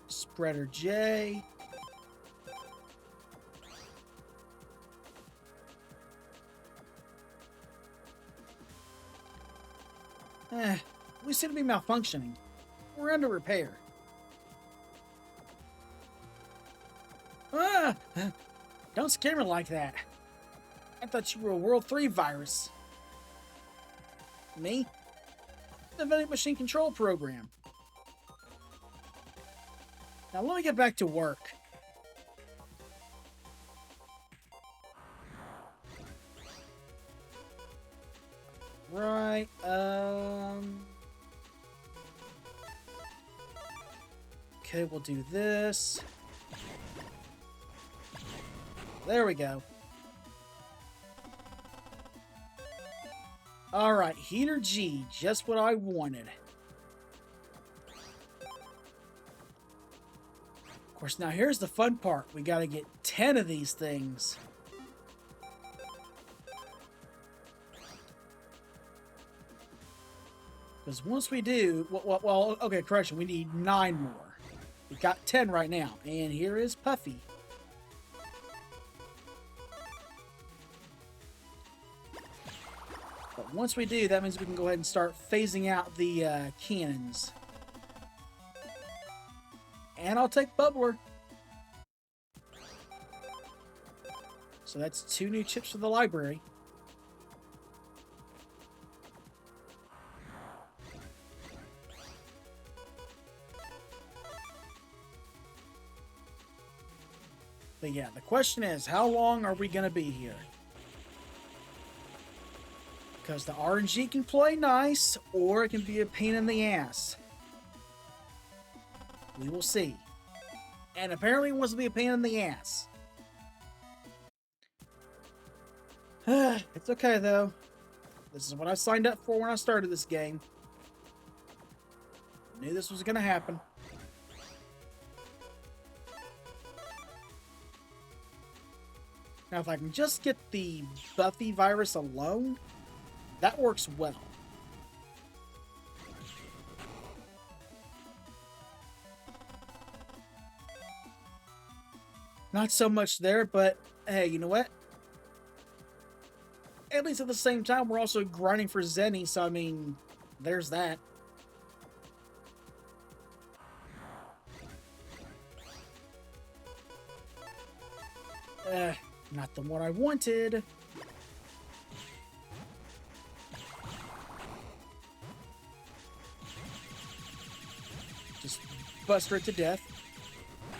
Spreader J. We seem to be malfunctioning. We're under repair. Ah! Don't scare me like that. I thought you were a World 3 virus. Me? The vending machine control program. Now let me get back to work. Right, okay, we'll do this. There we go. Alright, Heater G, just what I wanted. Of course, now here's the fun part. We gotta get 10 of these things. Because once we do, well, okay, correction, we need 9 more. We've got 10 right now, and here is Puffy. But once we do, that means we can go ahead and start phasing out the cannons. And I'll take Bubbler. So that's 2 new chips for the library. But yeah, the question is, how long are we going to be here? Because the RNG can play nice, or it can be a pain in the ass. We will see. And apparently it wants to be a pain in the ass. It's okay, though. This is what I signed up for when I started this game. Knew this was gonna happen. Now, if I can just get the Buffy virus alone, that works well. Not so much there, but hey, you know what? At least at the same time, we're also grinding for Zenny, so I mean, there's that. Not the one I wanted. Just buster it to death.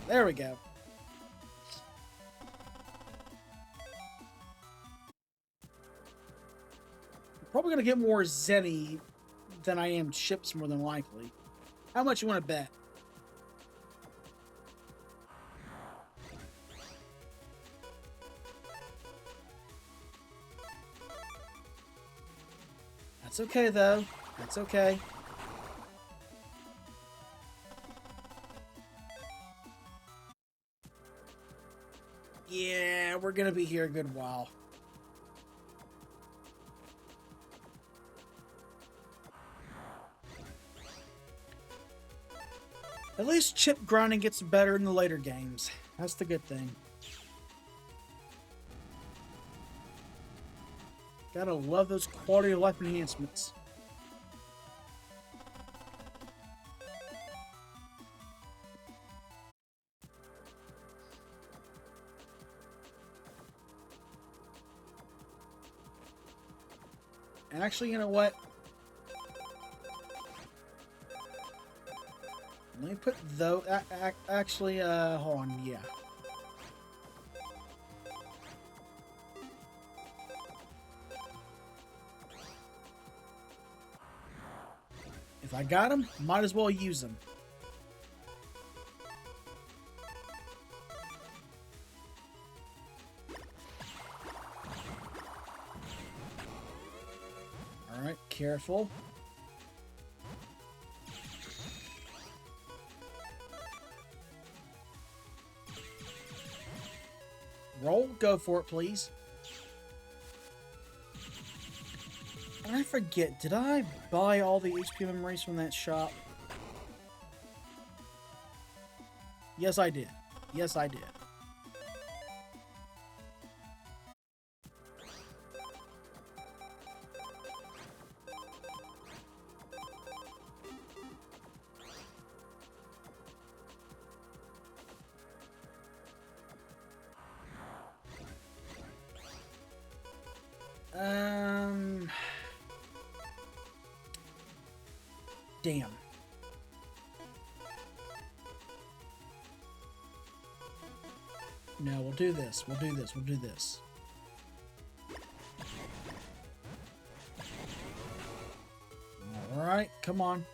There we go. Probably gonna get more Zenny than I am chips, more than likely. How much you want to bet? That's okay, though. That's okay. Yeah, we're gonna be here a good while. At least chip grinding gets better in the later games. That's the good thing. Gotta love those quality of life enhancements. And actually, you know what? Let me put those. Actually, hold on. Yeah. If I got them, might as well use them. All right, careful. Roll, go for it, please. I forget, did I buy all the HP memories from that shop? Yes, I did. Yes, I did. Damn. No, we'll do this. We'll do this. We'll do this. All right, come on.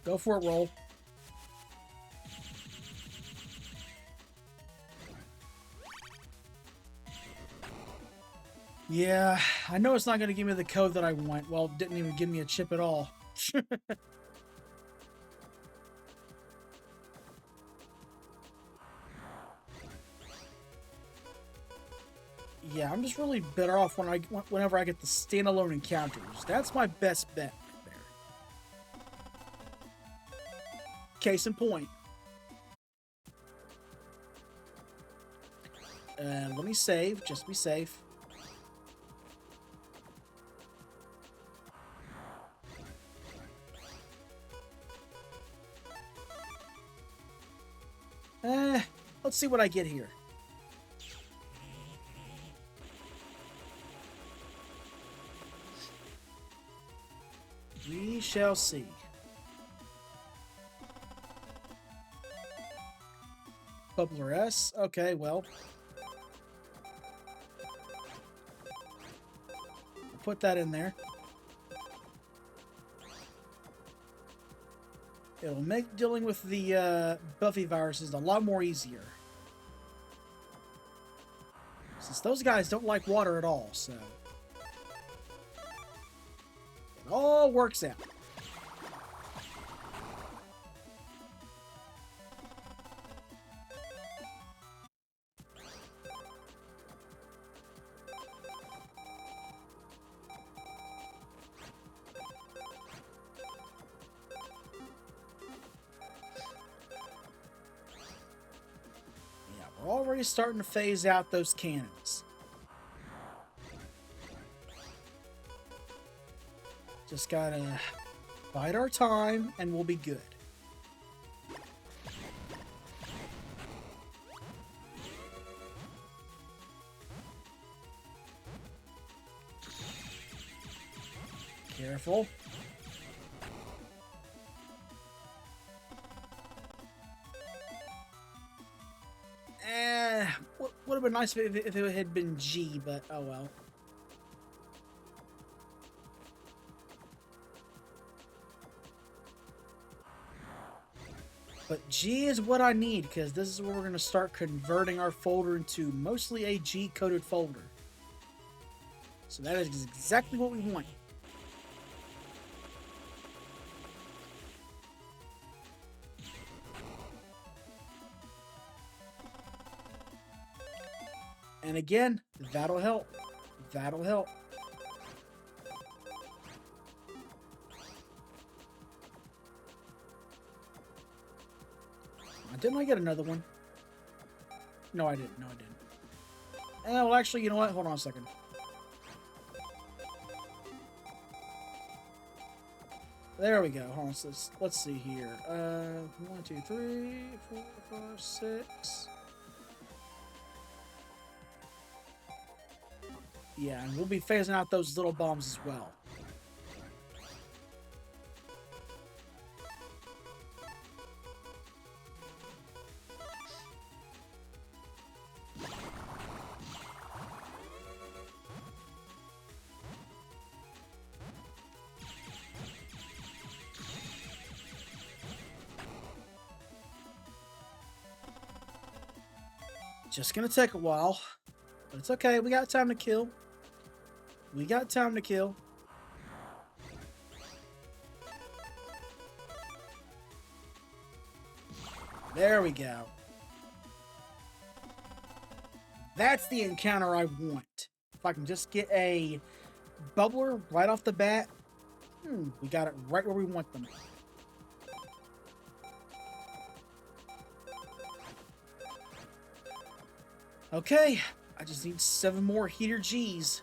Go for it, roll. Yeah, I know it's not going to give me the code that I want. Well, it didn't even give me a chip at all. Yeah, I'm just really better off whenever I get the standalone encounters. That's my best bet right there. Case in point. Let me save, just be safe. Let's see what I get here. We shall see. Bubbler S. Okay, well. I'll put that in there. It'll make dealing with the Buffy viruses a lot more easier. those guys don't like water at all, so it all works out. We're already starting to phase out those cannons. Just gotta bide our time and we'll be good. Careful. Would have been nice if it had been G, but oh well. But G is what I need, because this is where we're going to start converting our folder into mostly a G-coded folder. So that is exactly what we want. And again, that'll help. That'll help. Didn't I get another one? No, I didn't. No, I didn't. Well, actually, you know what? Hold on a second. There we go. Hold on. So let's see here. 1, 2, 3, 4, 5, 6. Yeah, and we'll be phasing out those little bombs as well. Just gonna take a while, but it's okay. We got time to kill. We got time to kill. There we go. That's the encounter I want. If I can just get a bubbler right off the bat, we got it right where we want them. Okay, I just need 7 more heater Gs.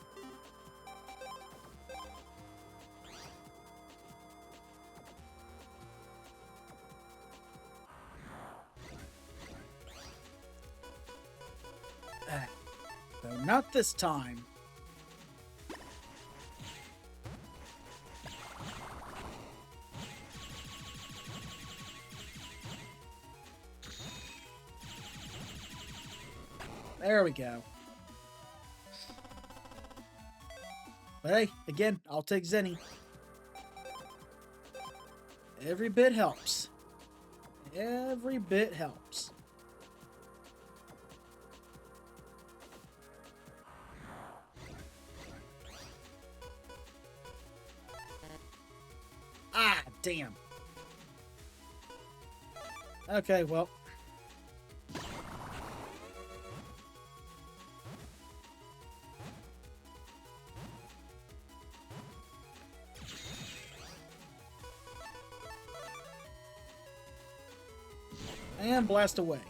Though not this time. There we go. But hey, again, I'll take Zenny. Every bit helps. Every bit helps. Ah, damn. Okay, well. And blast away.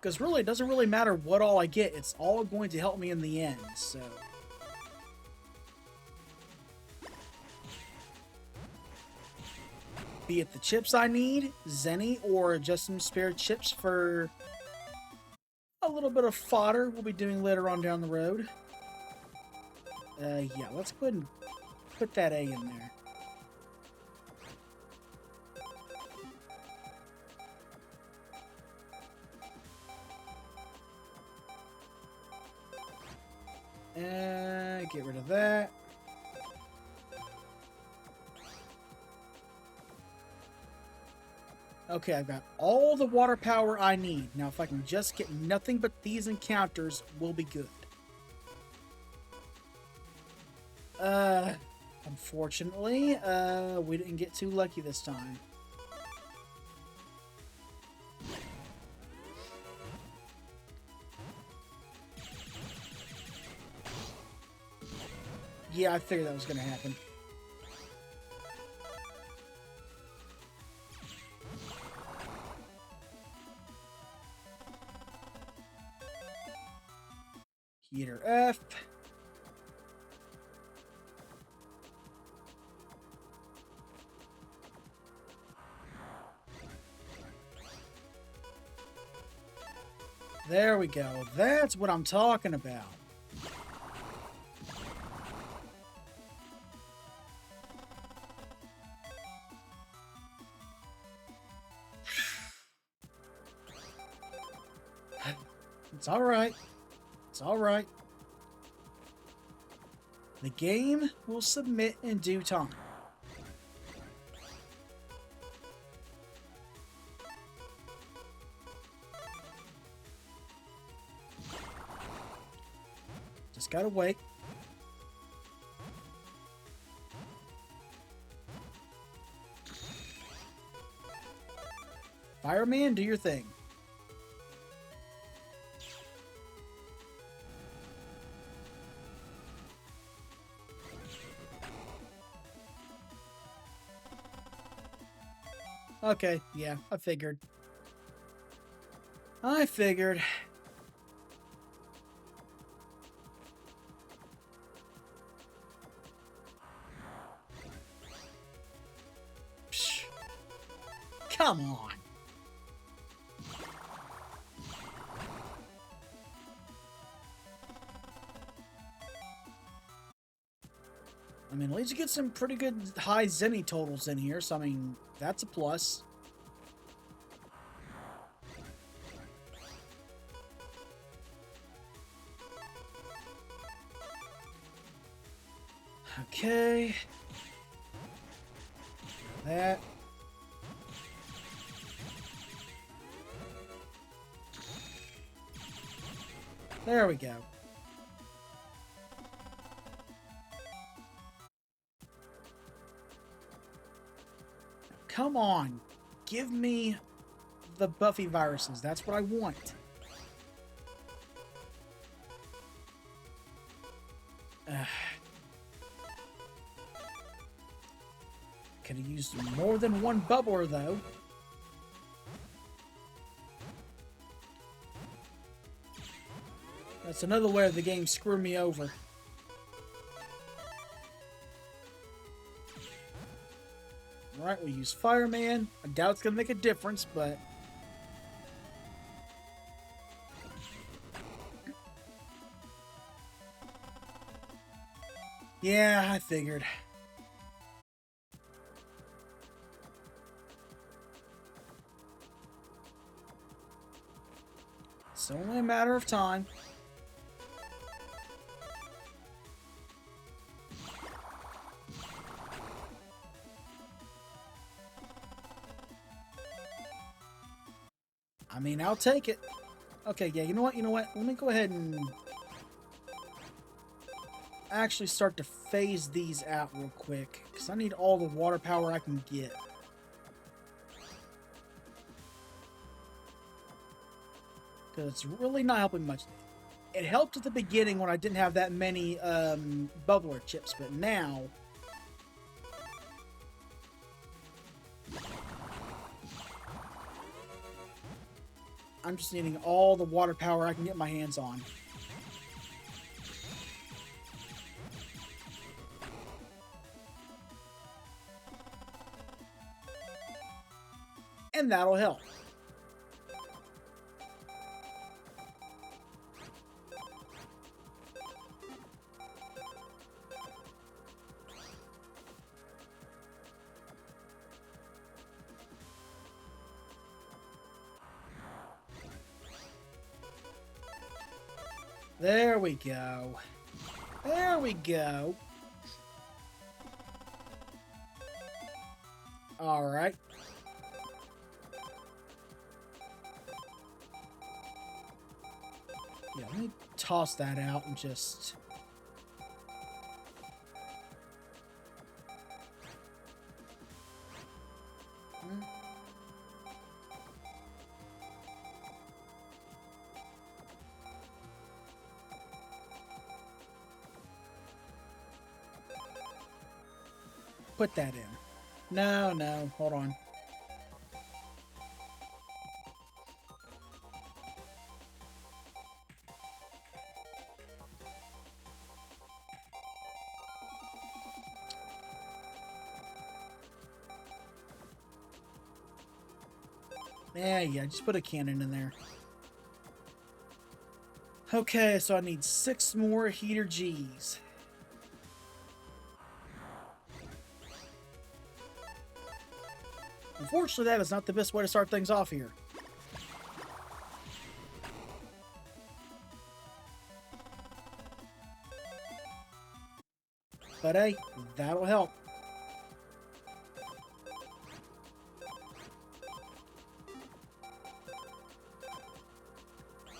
Because really, it doesn't really matter what all I get. It's all going to help me in the end, so... Be it the chips I need, Zenny, or just some spare chips for a little bit of fodder we'll be doing later on down the road. Yeah, let's go ahead and put that A in there. get rid of that. Okay, I've got all the water power I need. Now, if I can just get nothing but these encounters, we'll be good. Unfortunately, we didn't get too lucky this time. Yeah, I figured that was going to happen. Heater F. There we go. That's what I'm talking about. It's all right. It's all right. The game will submit in due time. Just gotta wait. Fireman, do your thing. Okay, yeah, I figured. I figured. Psh. Come on. I mean, at least you get some pretty good high Zenny totals in here, so I mean, that's a plus. Okay. That. There we go. Come on. Give me the Buffy viruses. That's what I want. Could have used more than one bubbler, though. That's another way the game screwed me over. Alright, we use Fireman. I doubt it's going to make a difference, but... yeah, I figured. It's only a matter of time. I mean, I'll take it. Okay, yeah, you know what? Let me go ahead and actually start to phase these out real quick, because I need all the water power I can get. Because it's really not helping much. It helped at the beginning when I didn't have that many bubbler chips, but now... I'm just needing all the water power I can get my hands on. And that'll help. There we go. There we go. Alright. Yeah, let me toss that out and just... Put that in. No, hold on. Yeah, just put a cannon in there. Okay, so I need 6 more heater G's. Unfortunately, that is not the best way to start things off here. But hey, that'll help.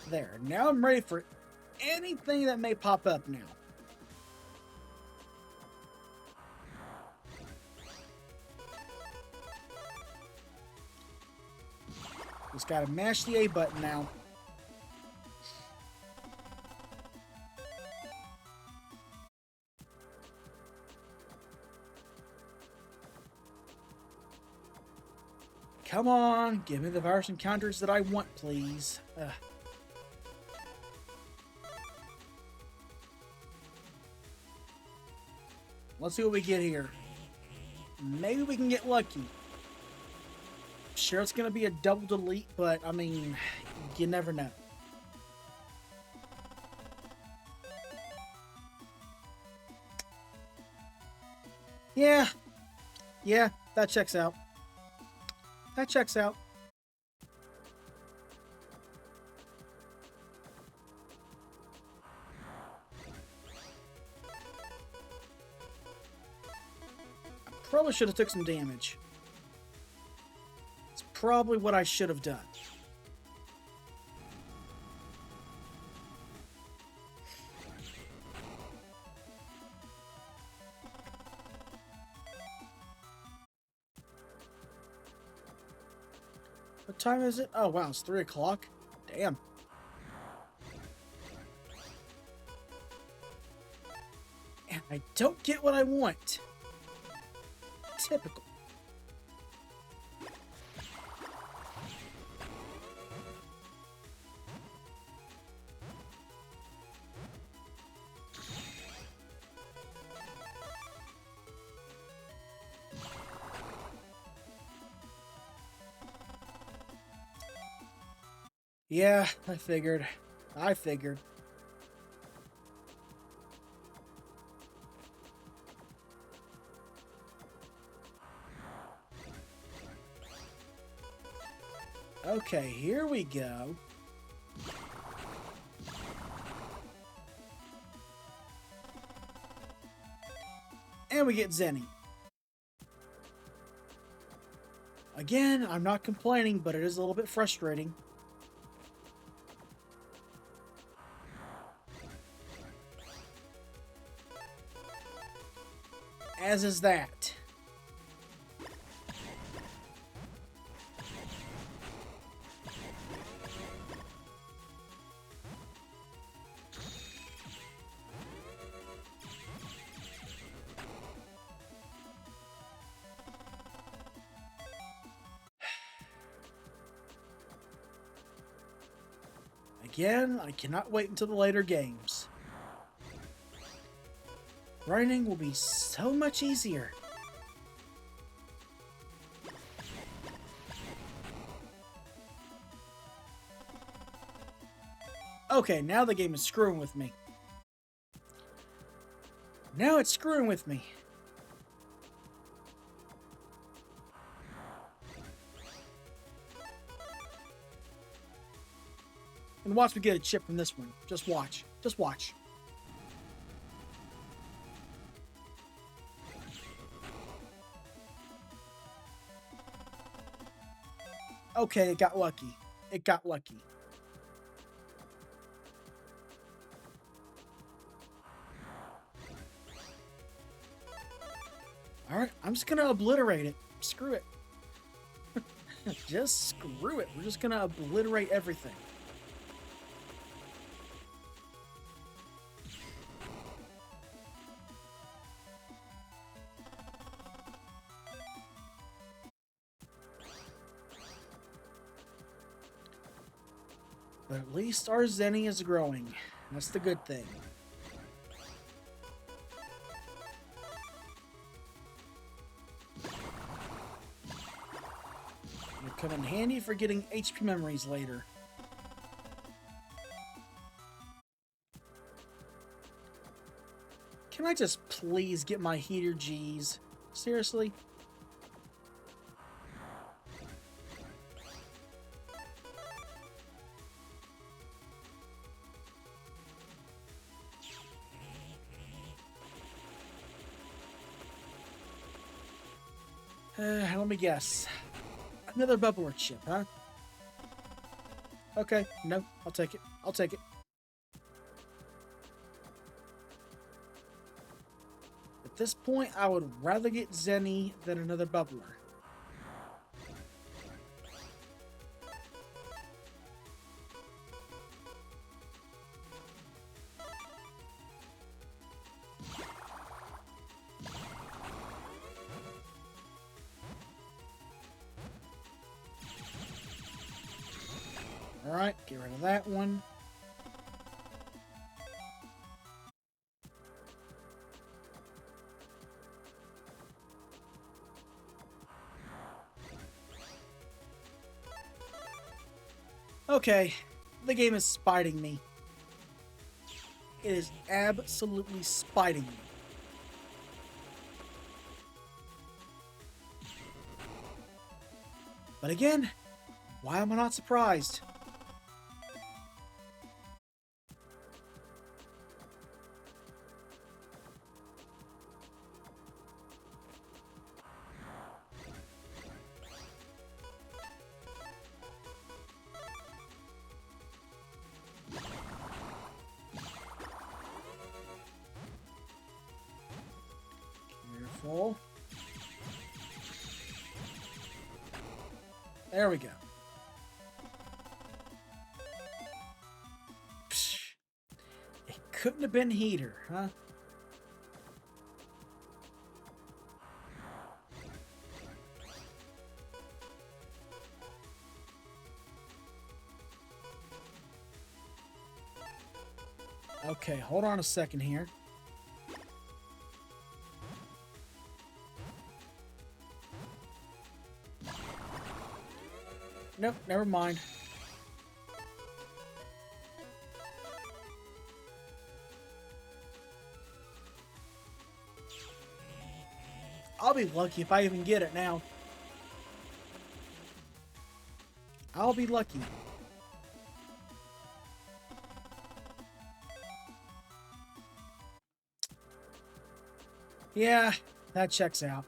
There, now I'm ready for anything that may pop up now. Just gotta mash the A button now. Come on, give me the virus encounters that I want, please. Let's see what we get here. Maybe we can get lucky. Sure, it's going to be a double delete, but, I mean, you never know. Yeah, that checks out. That checks out. Probably should have took some damage. It's probably what I should have done. What time is it? Oh wow, it's 3 o'clock. Damn. And I don't get what I want. Typical. Yeah, I figured. Okay, here we go. And we get Zenny. Again, I'm not complaining, but it is a little bit frustrating. As is that. Again, I cannot wait until the later games. Grinding will be so much easier. Okay, now the game is screwing with me. Now it's screwing with me. And watch me get a chip from this one. Just watch. Just watch. Okay, it got lucky. It got lucky. Alright, I'm just gonna obliterate it. Screw it. Just screw it. We're just gonna obliterate everything. But at least our Zenny is growing. That's the good thing. It'll come in handy for getting HP memories later. Can I just please get my heater G's? Seriously? Let me guess. Another bubbler chip, huh? Okay, no, I'll take it. I'll take it. At this point, I would rather get Zenny than another bubbler. Alright, get rid of that one. Okay, the game is spiting me. It is absolutely spiting me. But again, why am I not surprised? Careful. There we go. Psh, it couldn't have been heater, huh? Okay, hold on a second here. Nope, never mind. I'll be lucky if I even get it now. I'll be lucky. Yeah, that checks out.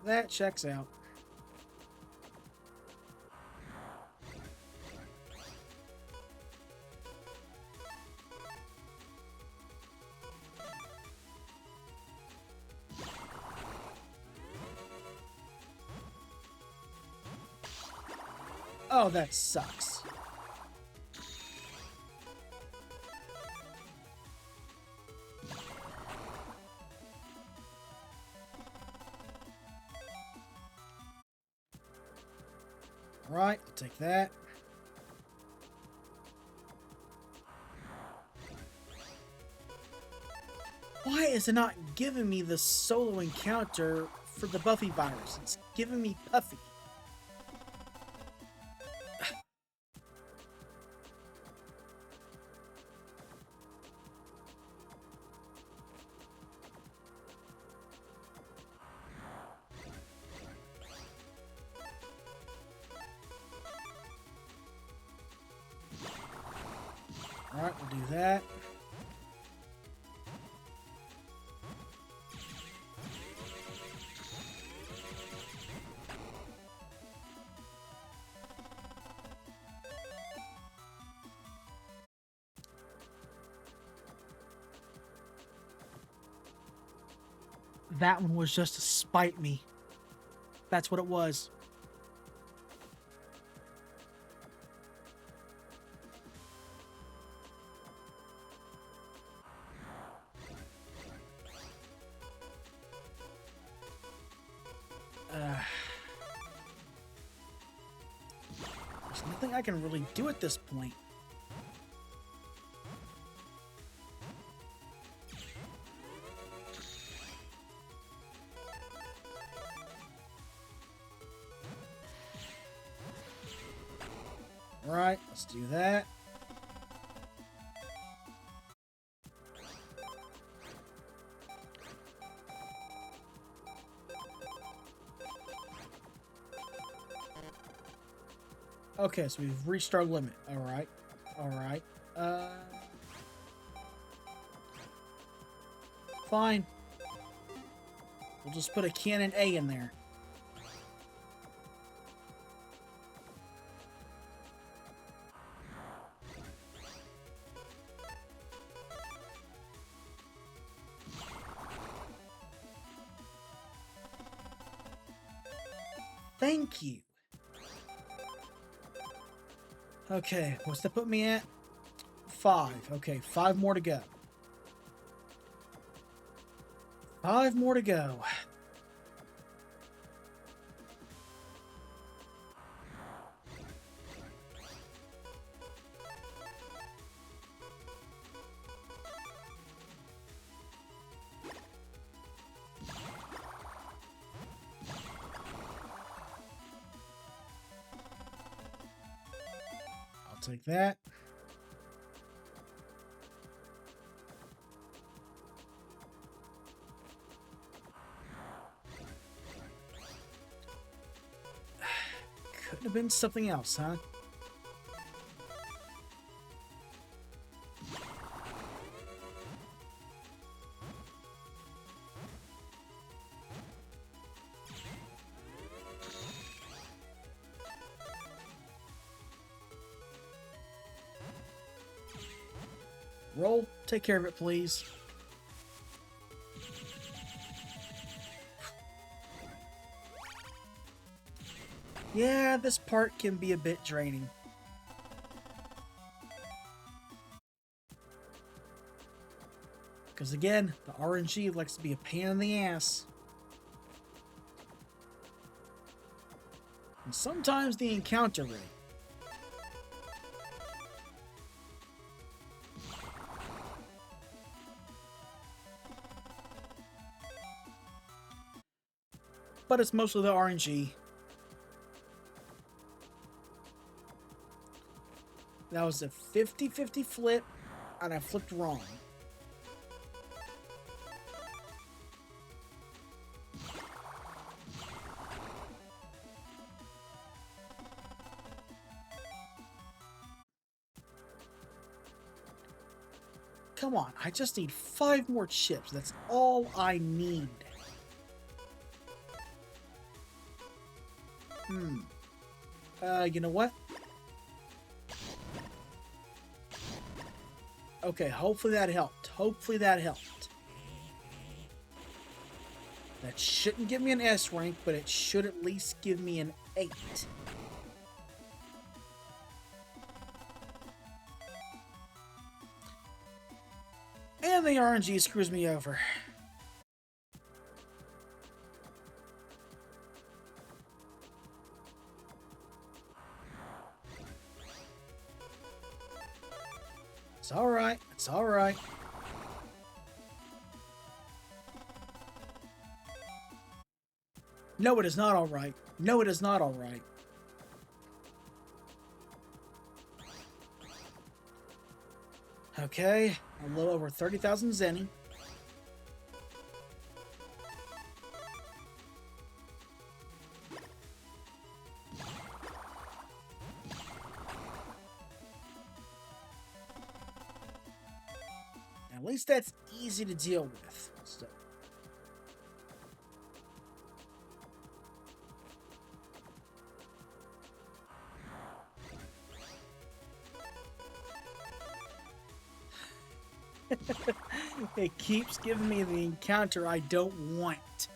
That checks out. Oh, that sucks. Right, I'll take that. Why is it not giving me the solo encounter for the Buffy virus? It's giving me Puffy. Alright, we'll do that. that one was just to spite me. That's what it was. There's nothing I can really do at this point. Alright, let's do that. Okay, so we've reached our limit. Alright. Alright. Fine. We'll just put a cannon A in there. Thank you. Okay, what's that put me at? 5. Okay, 5 more to go. 5 more to go. Take that. Couldn't have been something else, huh? Roll, take care of it, please. Yeah, this part can be a bit draining. Because again, the RNG likes to be a pain in the ass. And sometimes the encounter rate. But it's mostly the RNG. That was a 50-50 flip, and I flipped wrong. Come on, I just need 5 more chips. That's all I need. You know what? Okay, hopefully that helped. Hopefully that helped. That shouldn't give me an S rank, but it should at least give me an 8. And the RNG screws me over. It's alright. It's alright. No, it is not alright. No, it is not alright. Okay, a little over 30,000 zenny. At least that's easy to deal with. So. It keeps giving me the encounter I don't want.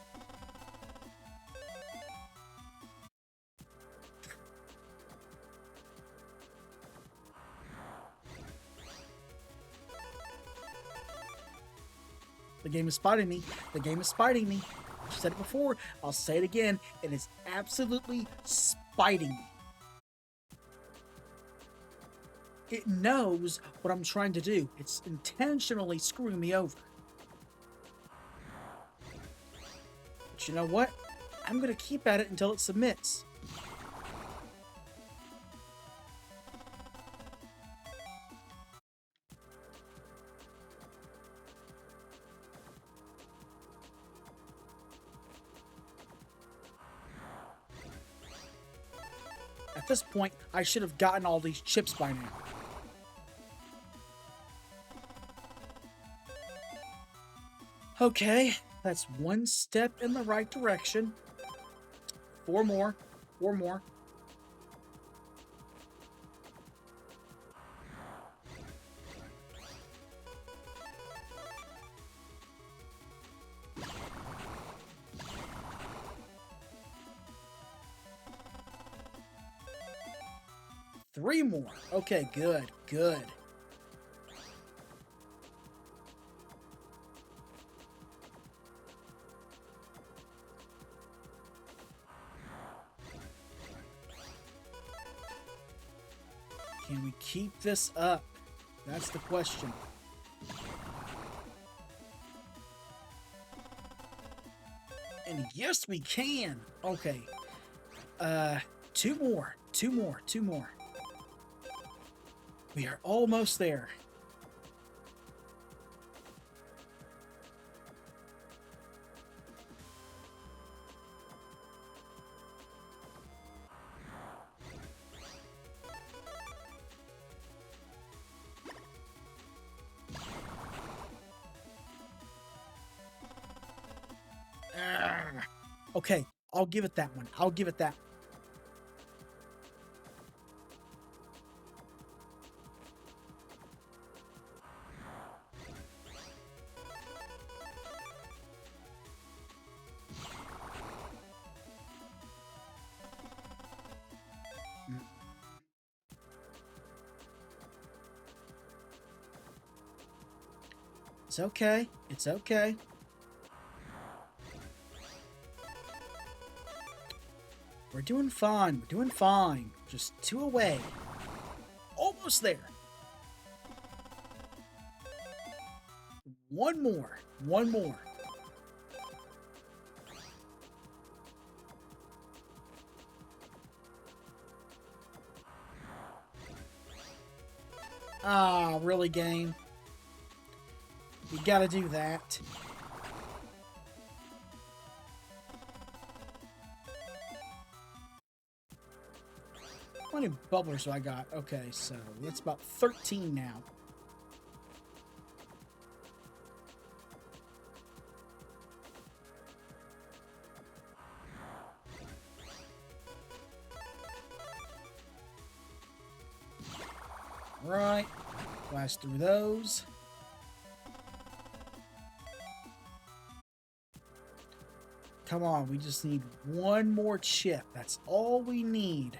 The game is spotting me. The game is spiting me. I've said it before. I'll say it again. It is absolutely spiting me. It knows what I'm trying to do. It's intentionally screwing me over. But you know what? I'm going to keep at it until it submits. At this point, I should have gotten all these chips by now. Okay, that's one step in the right direction. 4 more. 4 more. Three more. Okay, good, good. Can we keep this up? That's the question. And yes, we can. Okay. 2 more. 2 more. 2 more. We are almost there. Okay, I'll give it that one. I'll give it that. It's okay. It's okay. We're doing fine. We're doing fine. Just 2 away. Almost there. 1 more. 1 more. Ah, really, game? You gotta do that. How many bubblers do I got? Okay, so that's about 13 now. Right. Blast through those. Come on, we just need 1 more chip. That's all we need.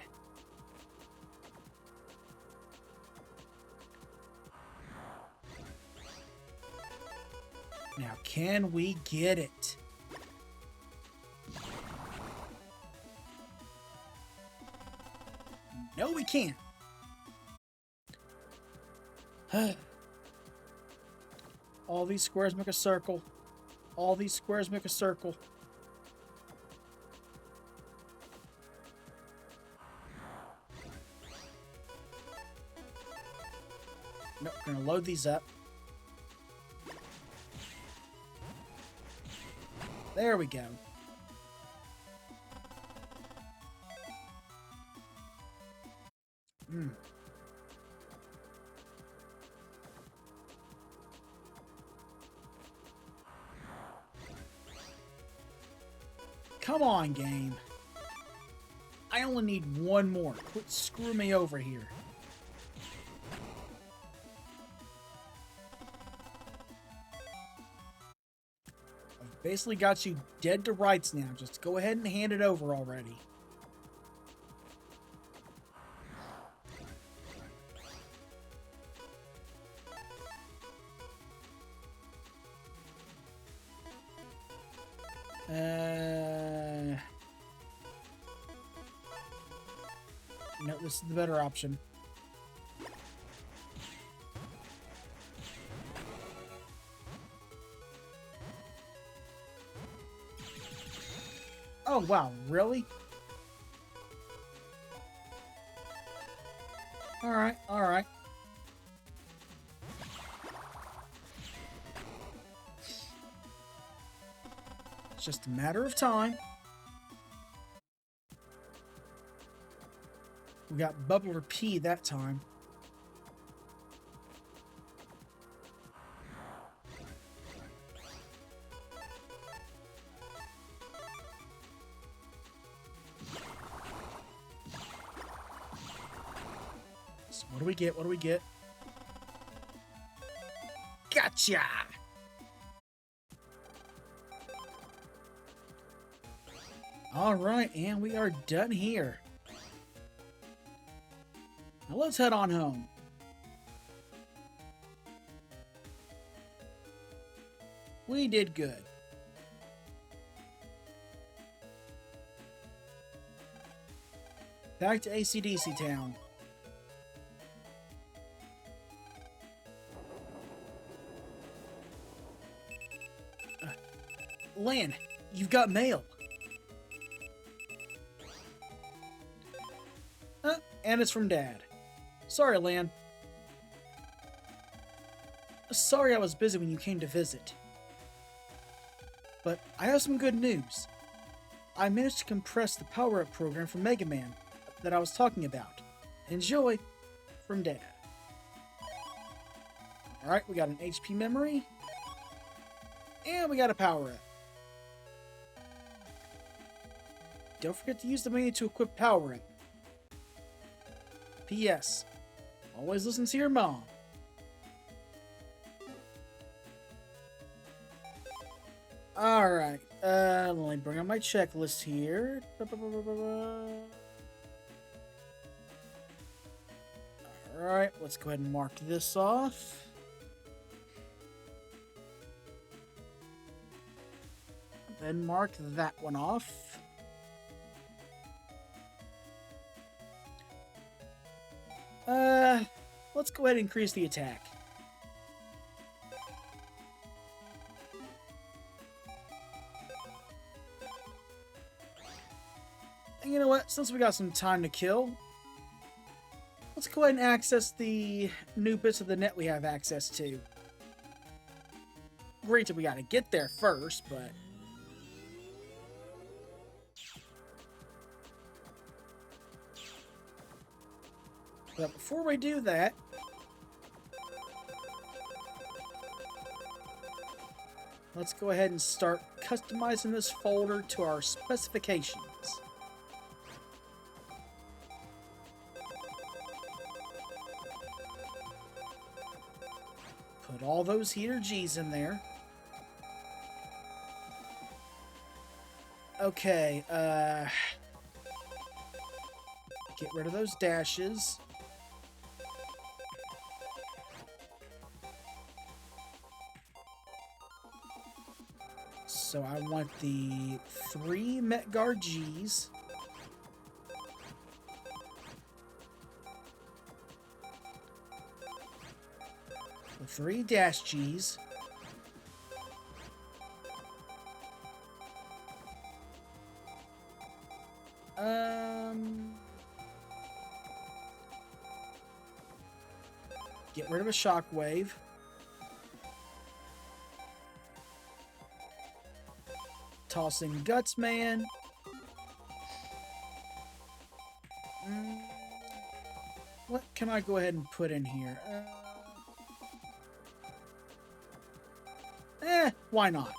Now, can we get it? No, we can't. All these squares make a circle. All these squares make a circle. Nope, we're gonna load these up. There we go. Come on, game. I only need 1 more. Quit screwing me over here. Basically got you dead to rights now. Just go ahead and hand it over already. No, this is the better option. Oh, wow, really? Alright, alright. It's just a matter of time. We got Bubbler P that time. So what do we get? What do we get? Gotcha! Alright, and we are done here. Now let's head on home. We did good. Back to AC/DC Town. Lan, you've got mail. And it's from Dad. Sorry, Lan. Sorry I was busy when you came to visit. But I have some good news. I managed to compress the power-up program from Mega Man that I was talking about. Enjoy, from Dad. Alright, we got an HP memory. And we got a power-up. Don't forget to use the menu to equip power-up. P.S. Always listen to your mom. Alright, let me bring up my checklist here. Alright, let's go ahead and mark this off. Then mark that one off. Let's go ahead and increase the attack. And you know what? Since we got some time to kill, let's go ahead and access the new bits of the net we have access to. Great that we gotta get there first, but... But before we do that, let's go ahead and start customizing this folder to our specifications. Put all those heater G's in there. Okay, get rid of those dashes. So I want the 3 Metguard Gs. The 3 Dash Gs. Get rid of a shockwave. Tossing Gutsman. What can I go ahead and put in here? Why not?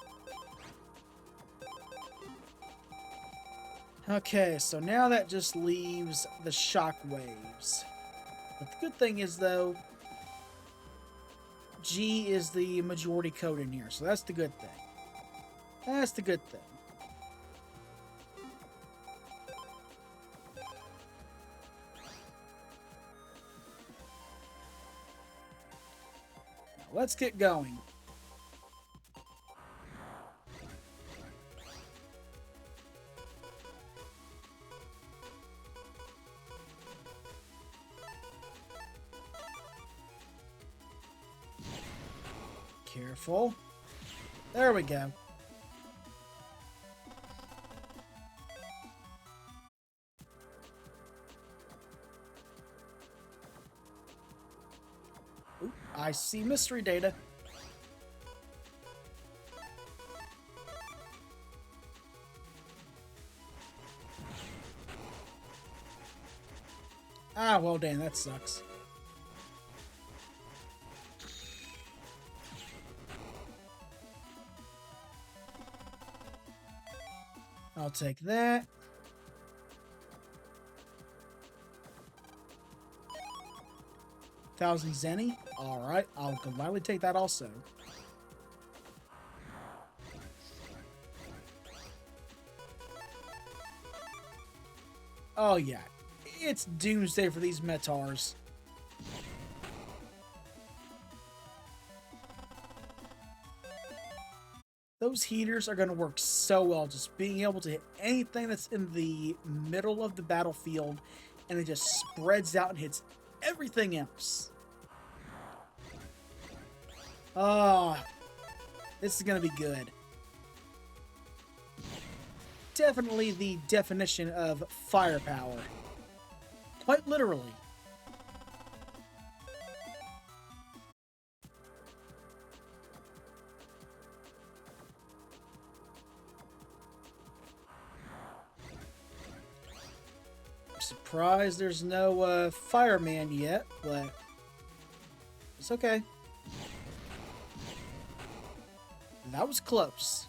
Okay, so now that just leaves the shockwaves. But the good thing is, though, G is the majority code in here, so that's the good thing. That's the good thing. Now let's get going. Careful. There we go. Ooh, I see mystery data. Ah, well, damn, that sucks. I'll take that. Thousand zenny. All right, I'll gladly take that also. Oh yeah, it's doomsday for these Metars. Those heaters are going to work so well, just being able to hit anything that's in the middle of the battlefield, and it just spreads out and hits everything else. Oh, this is going to be good. Definitely the definition of firepower. Quite literally. I'm surprised there's no fireman yet, but it's okay. That was close.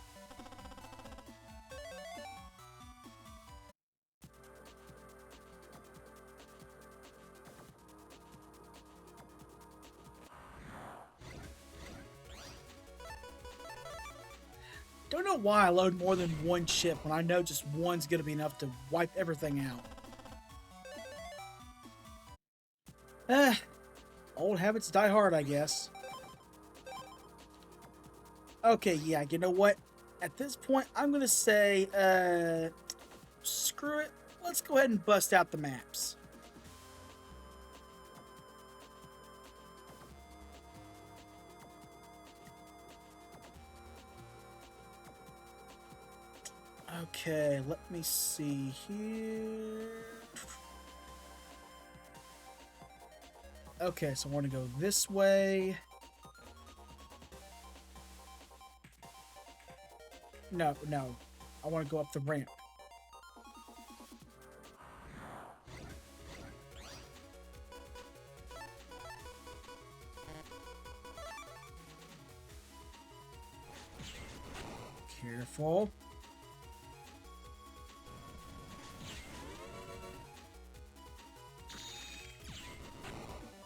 Don't know why I load more than one ship when I know just one's going to be enough to wipe everything out. Old habits die hard, I guess. Okay, yeah, you know what? At this point, I'm going to say, screw it. Let's go ahead and bust out the maps. Okay, let me see here. Okay, so I want to go this way. No, no. I want to go up the ramp. Careful.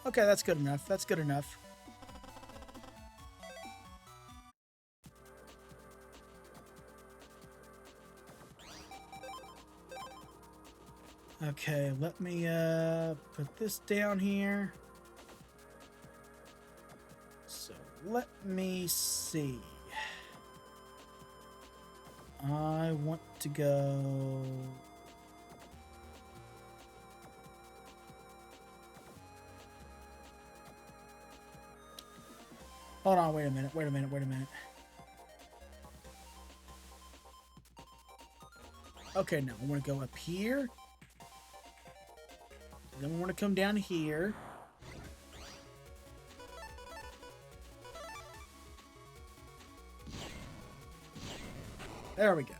Okay, that's good enough. That's good enough. Okay, let me put this down here. So let me see. I want to go... Hold on, wait a minute, wait a minute, wait a minute. Okay, now I want to go up here. Then we want to come down here. There we go.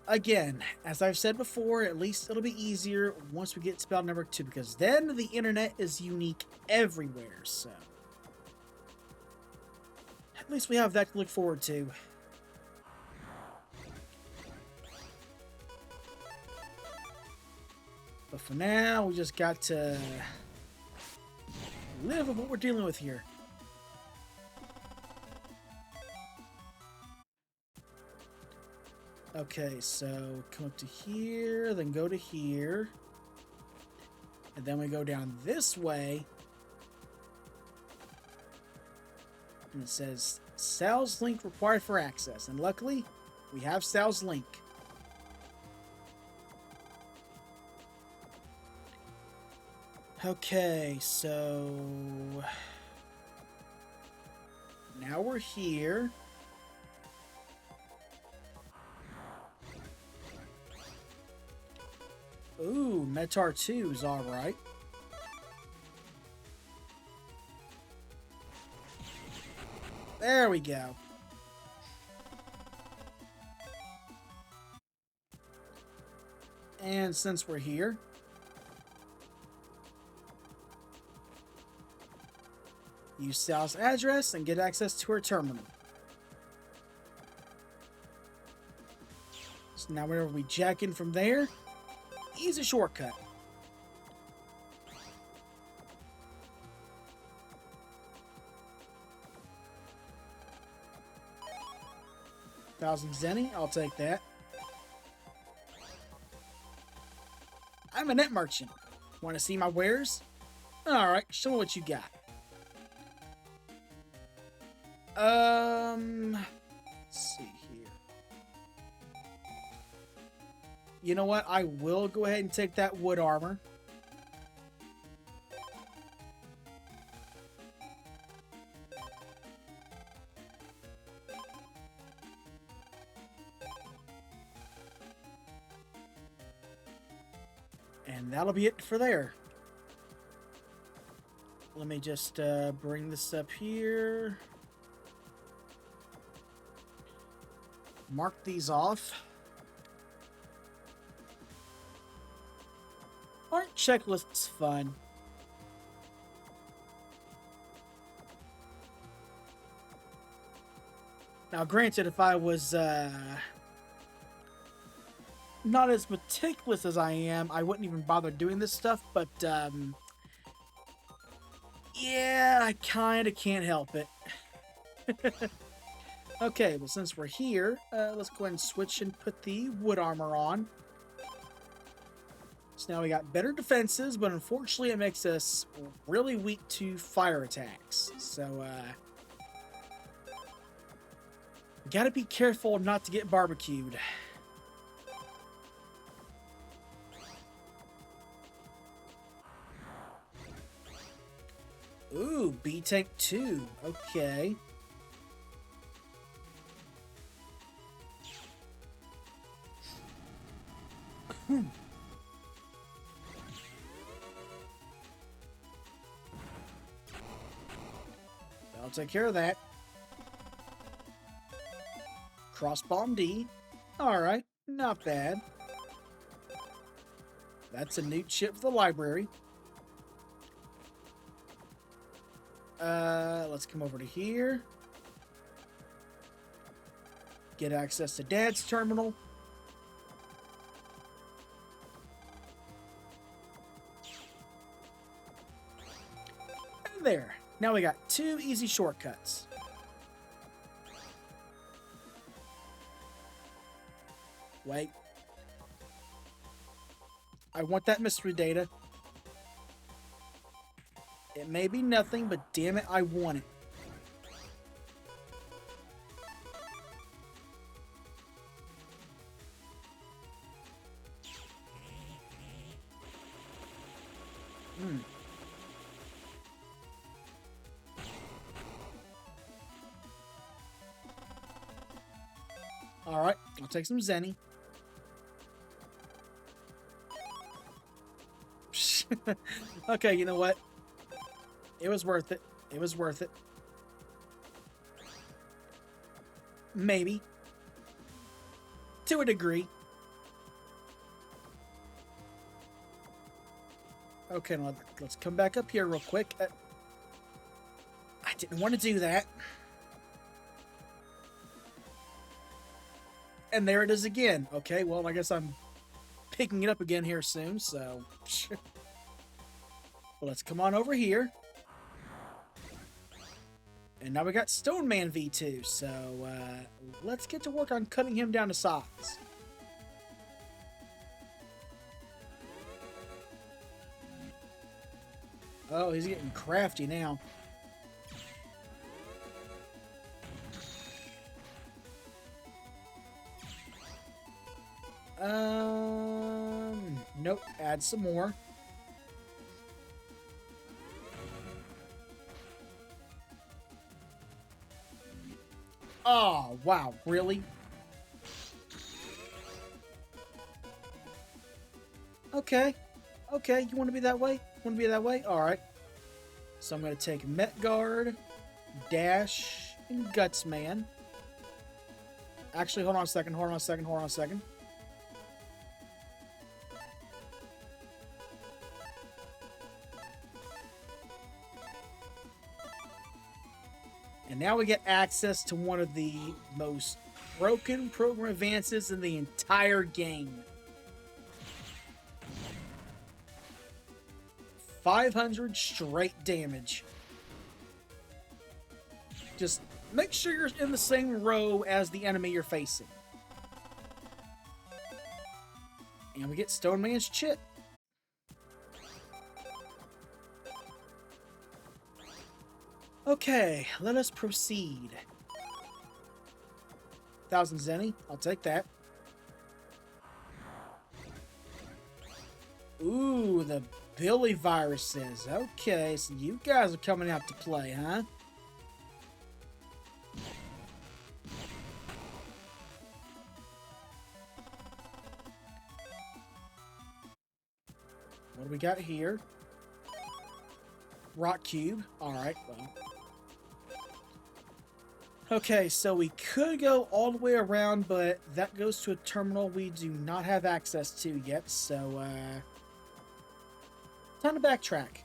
Again, as I've said before, at least it'll be easier once we get to battle number 2, because then the internet is unique everywhere, so... At least we have that to look forward to. But for now, we just got to live with what we're dealing with here. Okay, so come up to here, then go to here. And then we go down this way. And it says, Sal's link required for access. And luckily, we have Sal's link. Okay, so... now we're here. Ooh, Metar 2 is alright. There we go. And since we're here, use Sal's address and get access to her terminal. So now whenever we jack in from there, easy shortcut. $1,000 Zenny, I'll take that. I'm a net merchant. Want to see my wares? Alright, show me what you got. Let's see here. You know what? I will go ahead and take that wood armor. And that'll be it for there. Let me just bring this up here. Mark these off. Aren't checklists fun? Now, granted, if I was not as meticulous as I am, I wouldn't even bother doing this stuff, but yeah, I kind of can't help it. Okay, well, since we're here, let's go ahead and switch and put the wood armor on. So now we got better defenses, but unfortunately it makes us really weak to fire attacks. So, gotta be careful not to get barbecued. Ooh, B-Tank 2. Okay. I'll take care of that. Crossbomb D. Alright, not bad. That's a new chip for the library. Let's come over to here. Get access to Dad's terminal. And there. Now we got 2 easy shortcuts. Wait. I want that mystery data. It may be nothing, but damn it, I want it. Alright, I'll take some Zenny. Okay, you know what? It was worth it. It was worth it. Maybe. To a degree. Okay, let's come back up here real quick. I didn't want to do that. And there it is again. Okay, well, I guess I'm picking it up again here soon, so... Well, let's come on over here. And now we got Stone Man V2, so let's get to work on cutting him down to size. Oh, he's getting crafty now. Nope. Add some more. Oh, wow. Really? Okay. Okay, you want to be that way? Want to be that way? Alright. So I'm going to take Met Guard, Dash, and Gutsman. Actually, hold on a second, hold on a second, hold on a second. And now we get access to one of the most broken program advances in the entire game. 500 straight damage. Just make sure you're in the same row as the enemy you're facing. And we get Stone Man's chip. Okay, let us proceed. 1,000 Zenny, I'll take that. Ooh, the Billy viruses. Okay, so you guys are coming out to play, huh? What do we got here? Rock Cube. Alright, well. Okay, so we could go all the way around, but that goes to a terminal we do not have access to yet, so, time to backtrack.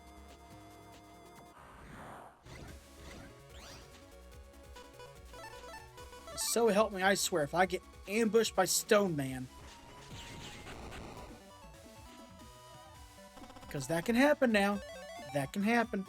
So help me, I swear, if I get ambushed by Stone Man. Because that can happen now. That can happen.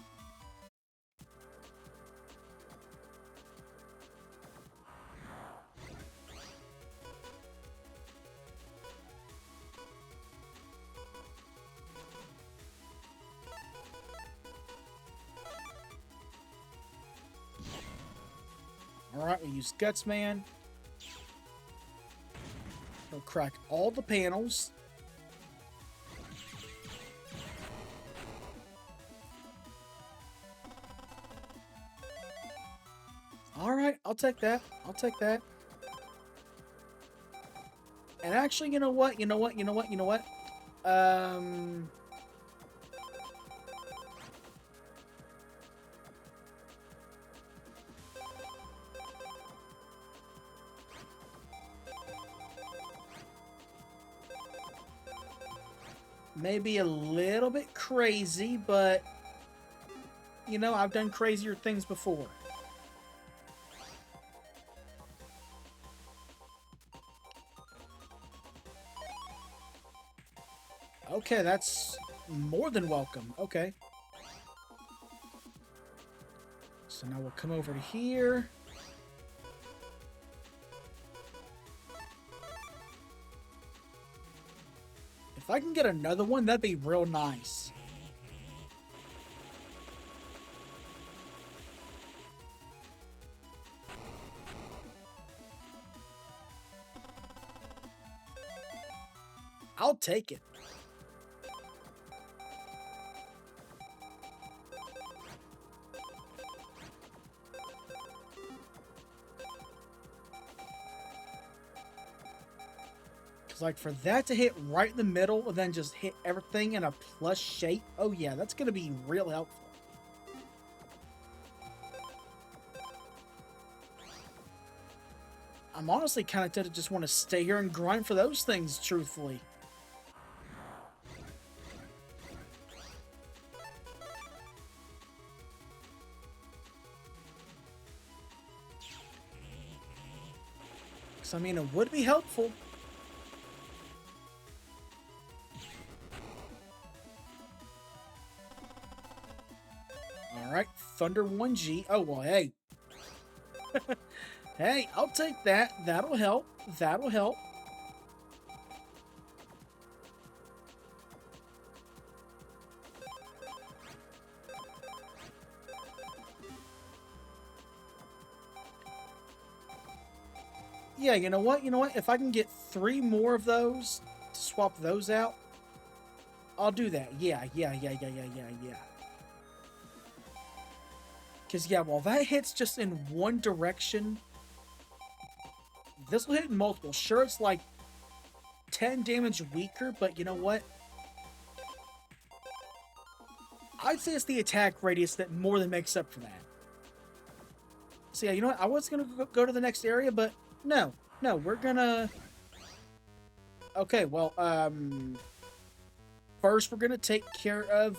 Alright, we use Gutsman. He'll crack all the panels. Alright, I'll take that. I'll take that. And actually, you know what? You know what? You know what? You know what? Maybe a little bit crazy, but you know, I've done crazier things before. Okay, that's more than welcome. Okay. So now we'll come over to here. If I can get another one, that'd be real nice. I'll take it. Like, for that to hit right in the middle and then just hit everything in a plus shape, oh yeah, that's going to be real helpful. I'm honestly kind of tempted to just want to stay here and grind for those things, truthfully. Because, I mean, it would be helpful. Alright, Thunder 1G. Oh, well, hey. Hey, I'll take that. That'll help. That'll help. Yeah, you know what? You know what? If I can get 3 more of those to swap those out, I'll do that. Yeah. Because, yeah, while that hits just in one direction, this will hit in multiple. Sure, it's like 10 damage weaker, but you know what? I'd say it's the attack radius that more than makes up for that. So yeah, you know what? I was going to go to the next area, but no, we're gonna... Okay, well, first we're gonna take care of,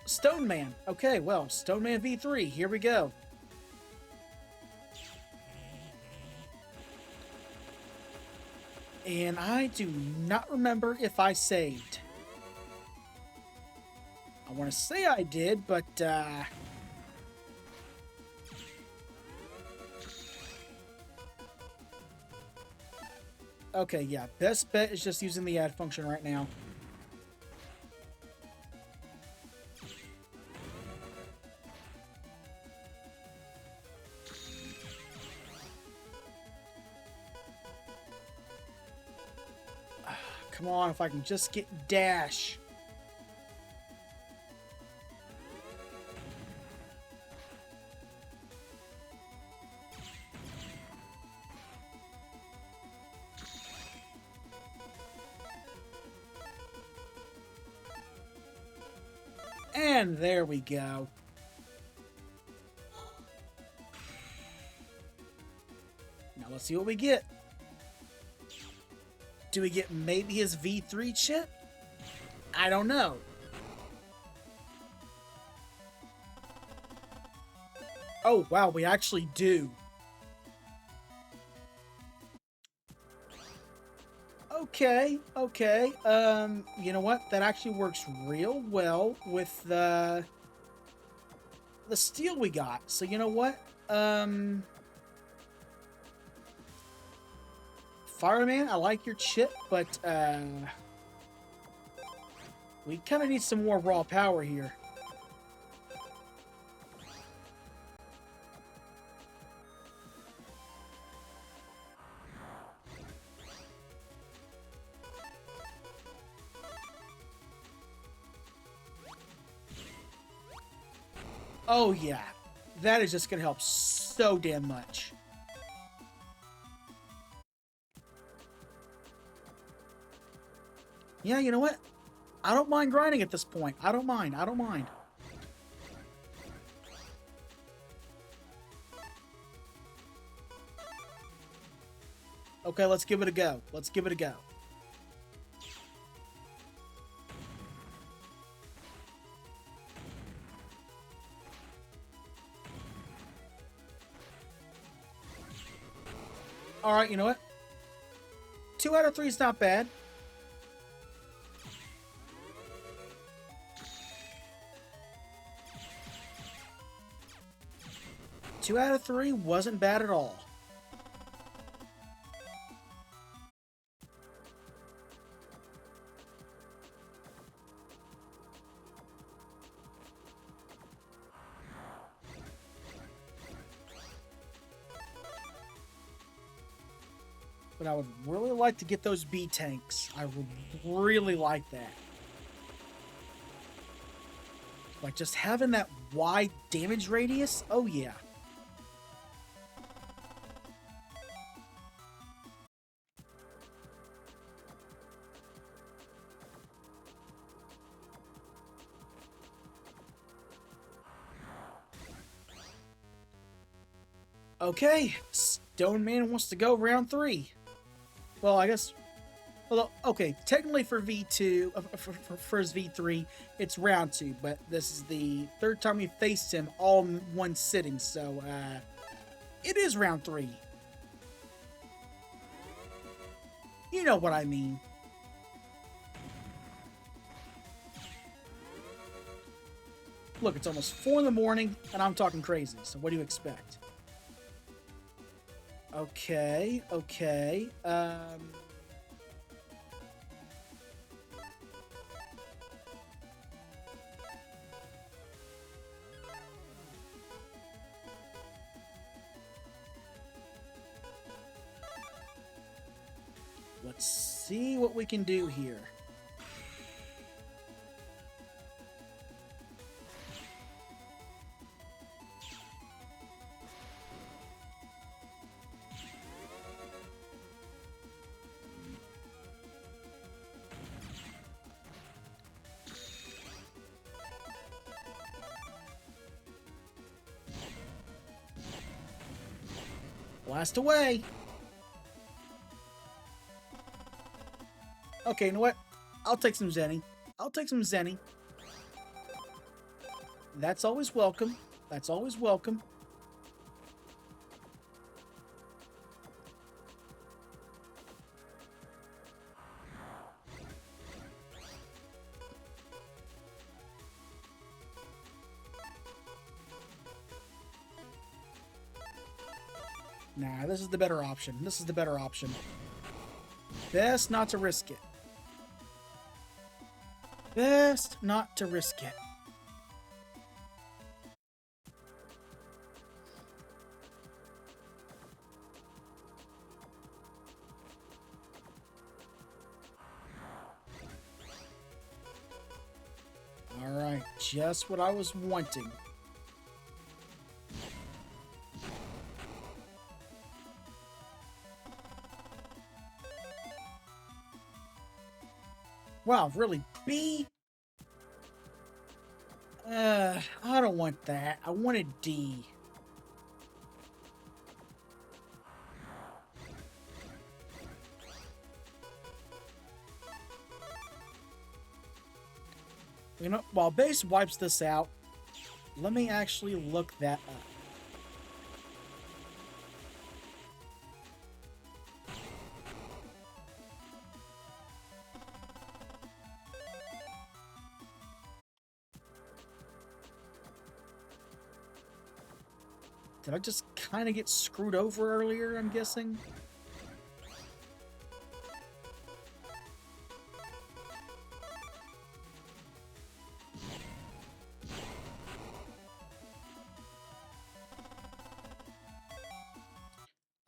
Stone Man. Okay, well, Stone Man V3, here we go. And I do not remember if I saved. I want to say I did, but, okay, yeah. Best bet is just using the add function right now. Come on, if I can just get dash. And there we go. Now let's see what we get. Do we get maybe his V3 chip? I don't know. Oh, wow, we actually do. Okay. You know what? That actually works real well with the steel we got. So you know what? Fireman, I like your chip, but we kind of need some more raw power here. Oh yeah, that is just gonna help so damn much. Yeah, you know what? I don't mind grinding at this point. I don't mind. Okay, let's give it a go. Alright, you know what? 2 out of 3 is not bad. Two out of 3 wasn't bad at all. But I would really like to get those B tanks. I would really like that. Like, just having that wide damage radius? Oh, yeah. Okay, Stone Man wants to go round 3. Well, I guess... Well, okay, technically for V2, for his V3, it's round 2, but this is the 3rd time we faced him all in one sitting, so, it is round 3. You know what I mean. Look, it's almost 4 in the morning, and I'm talking crazy, so what do you expect? Okay. Let's see what we can do here. Blast away! Okay, you know what? I'll take some Zenny. I'll take some Zenny. That's always welcome. That's always welcome. Nah, this is the better option. This is the better option. Best not to risk it. Best not to risk it. Alright, just what I was wanting. Wow, really? B? I don't want that. I wanted D. You know, while base wipes this out, let me actually look that up. Did I just kind of get screwed over earlier, I'm guessing?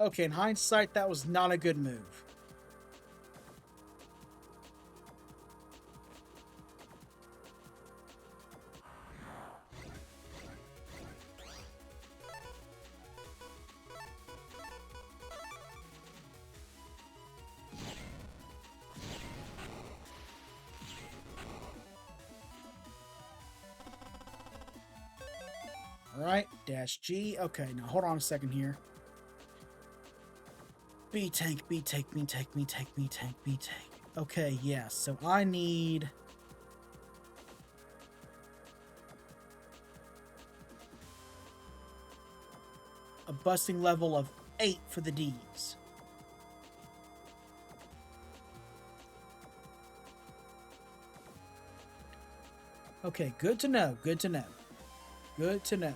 Okay, in hindsight, that was not a good move. Alright, dash G. Okay, now hold on a second here. B tank, B tank, B tank, B tank, B tank, B tank. Okay, yeah, so I need... a busting level of 8 for the Ds. Okay, good to know, good to know. Good to know.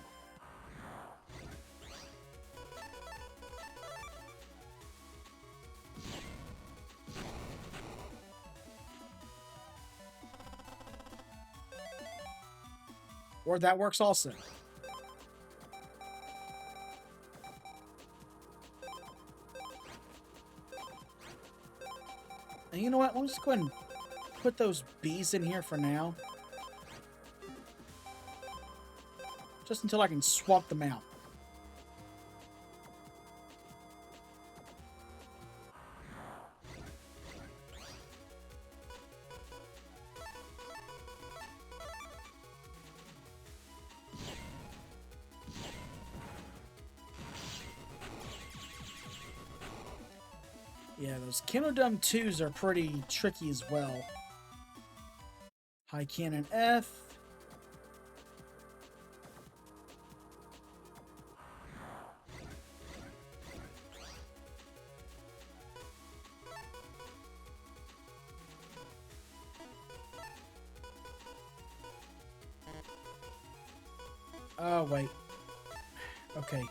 Or that works also. And you know what? Let's just go ahead and put those Bs in here for now. Just until I can swap them out. Yeah, those Canodum 2s are pretty tricky as well. High Cannon F. Oh, wait. Okay.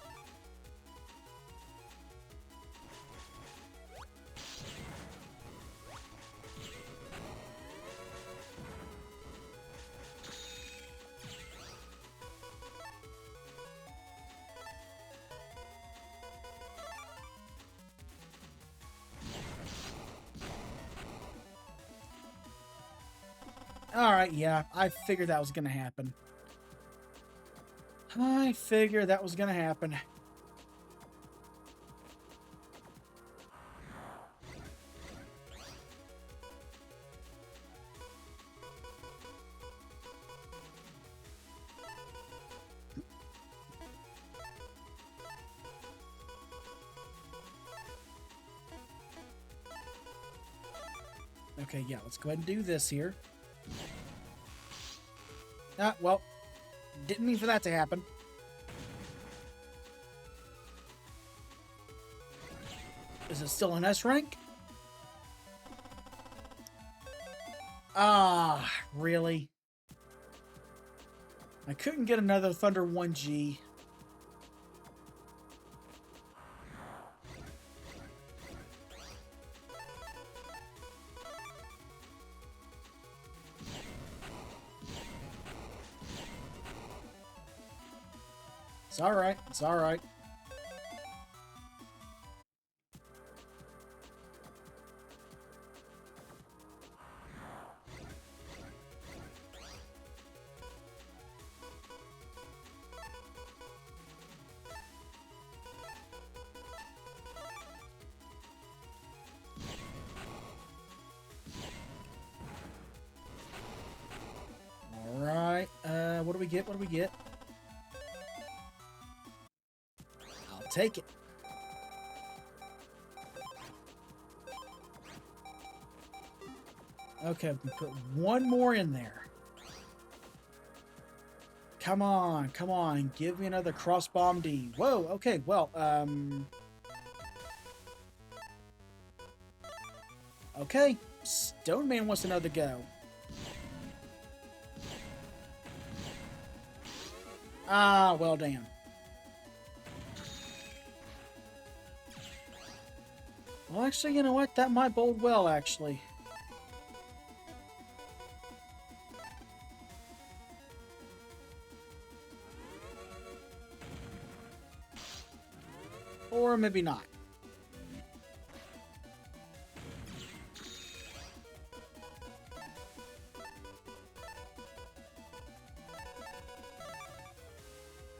Alright, yeah, I figured that was gonna happen. I figured that was gonna happen. Okay, yeah, let's go ahead and do this here. Ah, well, didn't mean for that to happen. Is it still an S rank? Ah, really? I couldn't get another Thunder 1G. It's alright, it's alright. Alright, what do we get? What do we get? I'll take it. Okay, we can put one more in there. Come on, come on, give me another cross bomb D. Whoa, okay, well, okay, Stone Man wants another go. Ah, well, damn. Well, actually, you know what? That might bode well, actually. Or maybe not.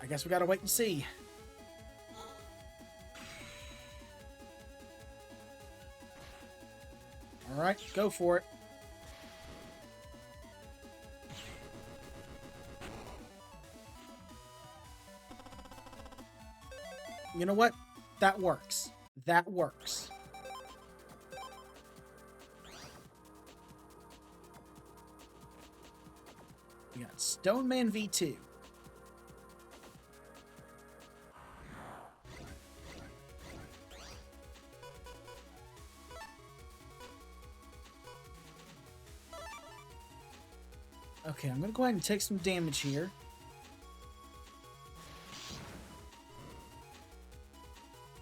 I guess we gotta wait and see. Alright, go for it. You know what? That works. That works. We got Stone Man V2. Okay, I'm gonna go ahead and take some damage here.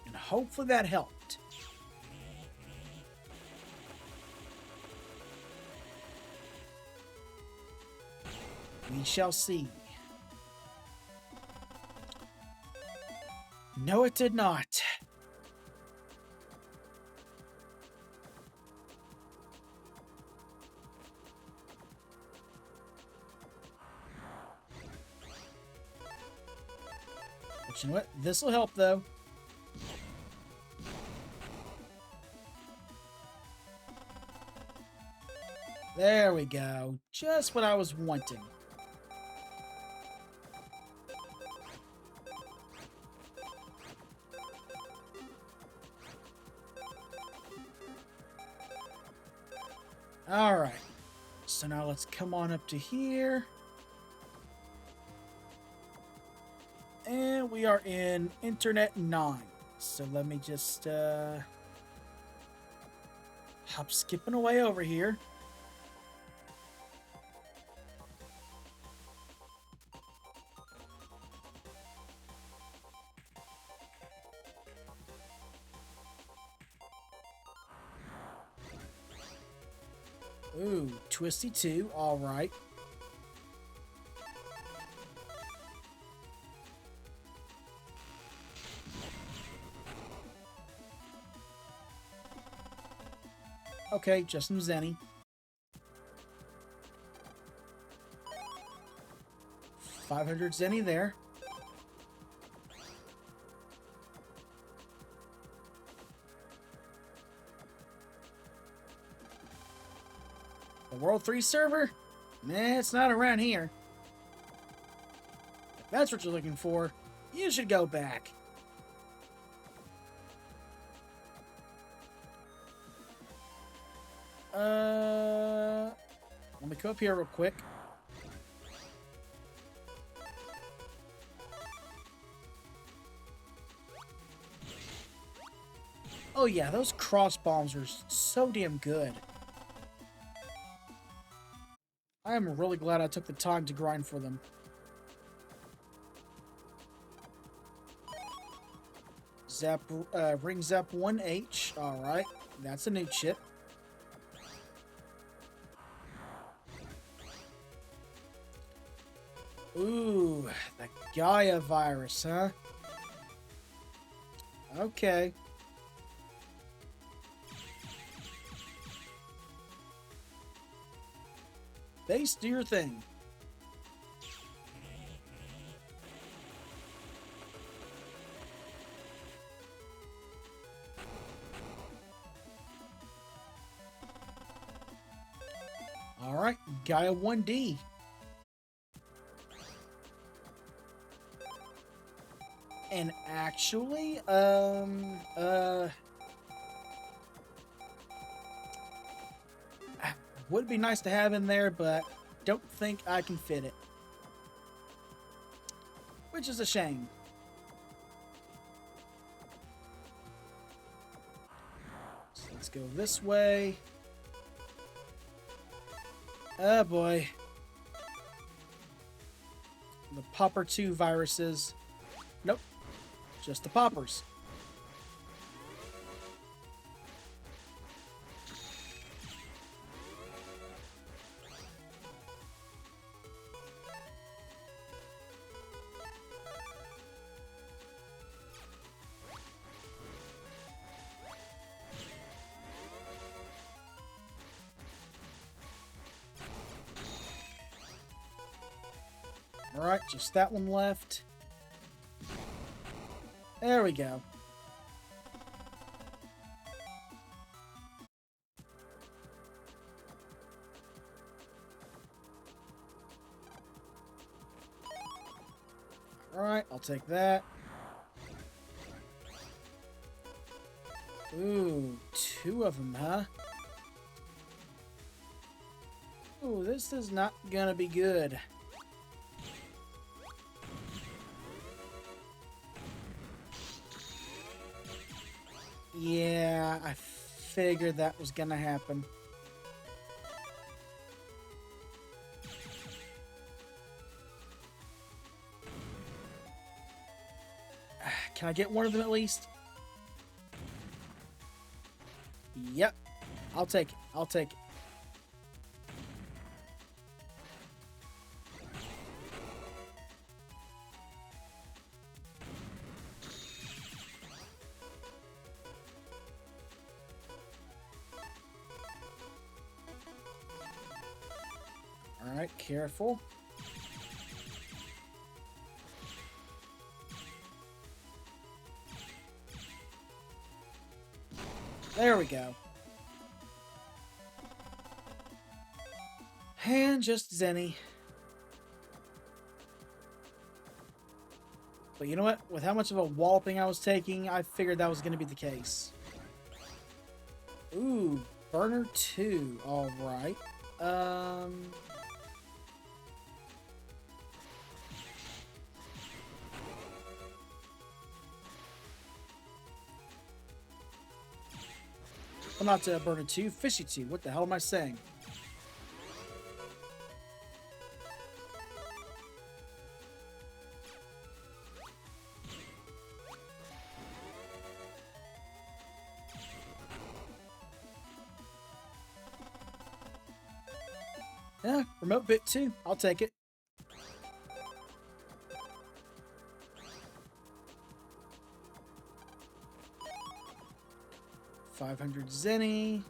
And hopefully that helped. We shall see. No, it did not. But you know what? This will help, though. There we go. Just what I was wanting. Alright. So now let's come on up to here. And we are in Internet 9. So let me just hop skipping away over here. Ooh, Twisty 2, alright. Okay, just some Zenny. 500 Zenny there. The World 3 server? Nah, it's not around here. If that's what you're looking for, you should go back. Let me come up here real quick. Oh yeah, those cross bombs are so damn good. I am really glad I took the time to grind for them. Zap, Ring Zap 1H. Alright, that's a new chip. Ooh, the Gaia virus, huh? Okay. Base, do your thing. Alright, Gaia 1D. And actually, would be nice to have in there, but don't think I can fit it. Which is a shame. So let's go this way. Oh boy. The Popper 2 viruses. Nope. Just the poppers. Alright, just that one left. There we go. Alright, I'll take that. Ooh, 2 of them, huh? Ooh, this is not gonna be good. Yeah, I figured that was gonna happen. Can I get one of them at least? Yep. I'll take it. I'll take it. Alright, careful. There we go. And just Zenny. But you know what? With how much of a walloping I was taking, I figured that was going to be the case. Ooh, Burner 2. Alright. I'm not Burner 2, Fishy 2. What the hell am I saying? Yeah, remote bit 2. I'll take it. $500 Zenny.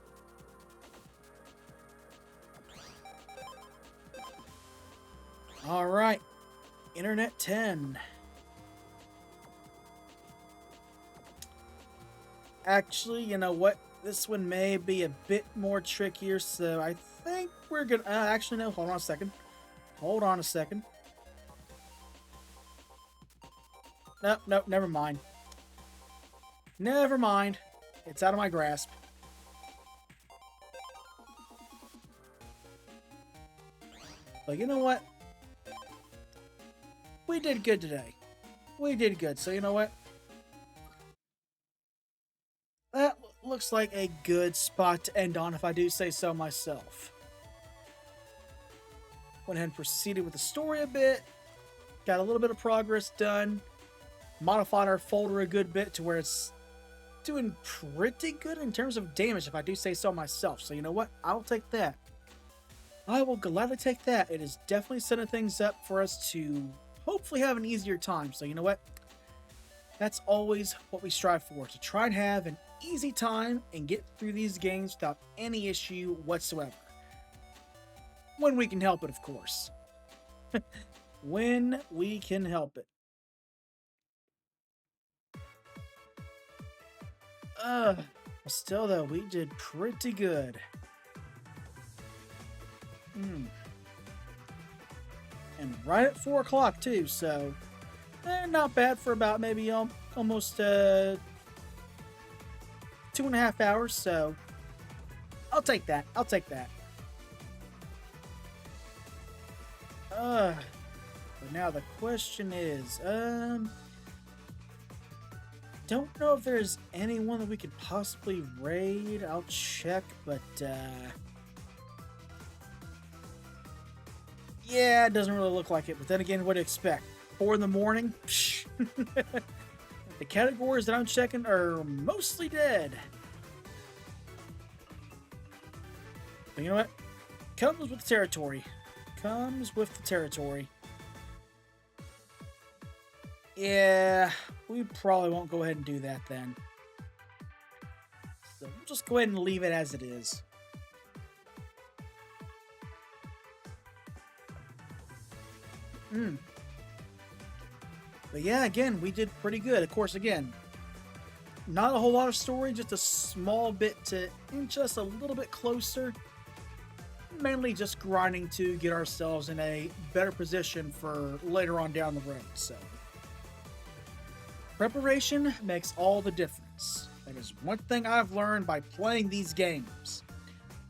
All right. Internet 10. Actually, you know what? This one may be a bit more trickier, so I think we're gonna... actually, no, hold on a second. Hold on a second. Nope, nope, never mind. Never mind. It's out of my grasp. But you know what? We did good today. We did good, so you know what? That looks like a good spot to end on, if I do say so myself. Went ahead and proceeded with the story a bit. Got a little bit of progress done. Modified our folder a good bit to where it's doing pretty good in terms of damage, if I do say so myself. So you know what? I'll take that. I will gladly take that. It is definitely setting things up for us to hopefully have an easier time. So you know what? That's always what we strive for, to try and have an easy time and get through these games without any issue whatsoever. When we can help it, of course. When we can help it. Still though, we did pretty good. And right at 4 o'clock too, so not bad for about maybe almost 2.5 hours, so I'll take that. I'll take that. But now the question is, don't know if there's anyone that we could possibly raid. I'll check, but yeah, it doesn't really look like it. But then again, what do you expect? 4 in the morning? Psh. The categories that I'm checking are mostly dead. But you know what? Comes with the territory. Comes with the territory. Yeah, we probably won't go ahead and do that then. So we'll just go ahead and leave it as it is. But yeah, again, we did pretty good. Of course, again, not a whole lot of story, just a small bit to inch us a little bit closer. Mainly just grinding to get ourselves in a better position for later on down the road. So preparation makes all the difference. That is one thing I've learned by playing these games.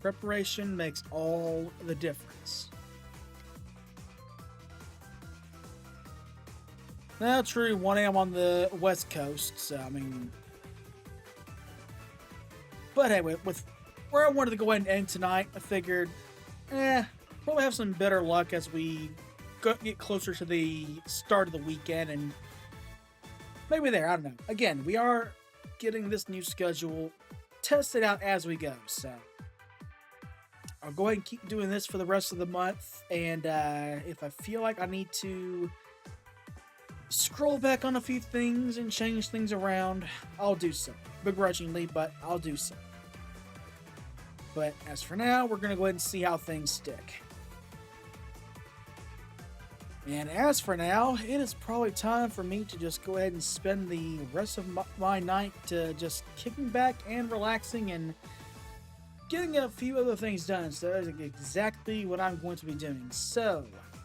Preparation makes all the difference. Now, true, 1 a.m. on the West Coast, so I mean... But anyway, with where I wanted to go ahead and end tonight, I figured, probably have some better luck as we get closer to the start of the weekend, and maybe there, I don't know. Again, we are getting this new schedule tested out as we go, so I'll go ahead and keep doing this for the rest of the month, and if I feel like I need to scroll back on a few things and change things around, I'll do so. Begrudgingly, but I'll do so. But as for now, we're going to go ahead and see how things stick. And as for now, it is probably time for me to just go ahead and spend the rest of my night just kicking back and relaxing and getting a few other things done. So that is exactly what I'm going to be doing. So,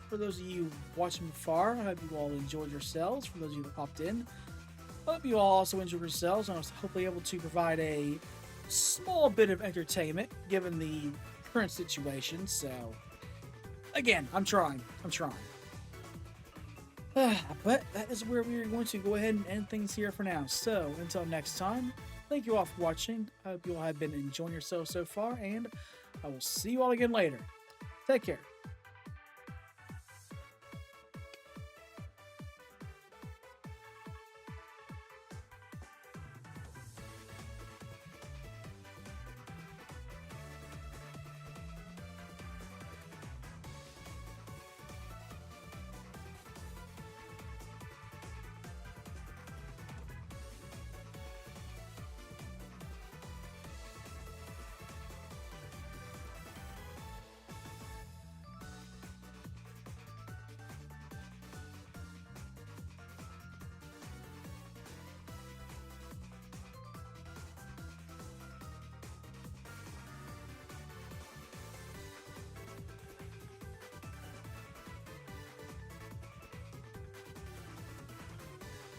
for those of you watching from far, I hope you all enjoyed yourselves. For those of you that popped in, I hope you all also enjoyed yourselves. And I was hopefully able to provide a small bit of entertainment given the current situation. So, again, I'm trying. But that is where we are going to go ahead and end things here for now. So, until next time, thank you all for watching. I hope you all have been enjoying yourselves so far, and I will see you all again later. Take care.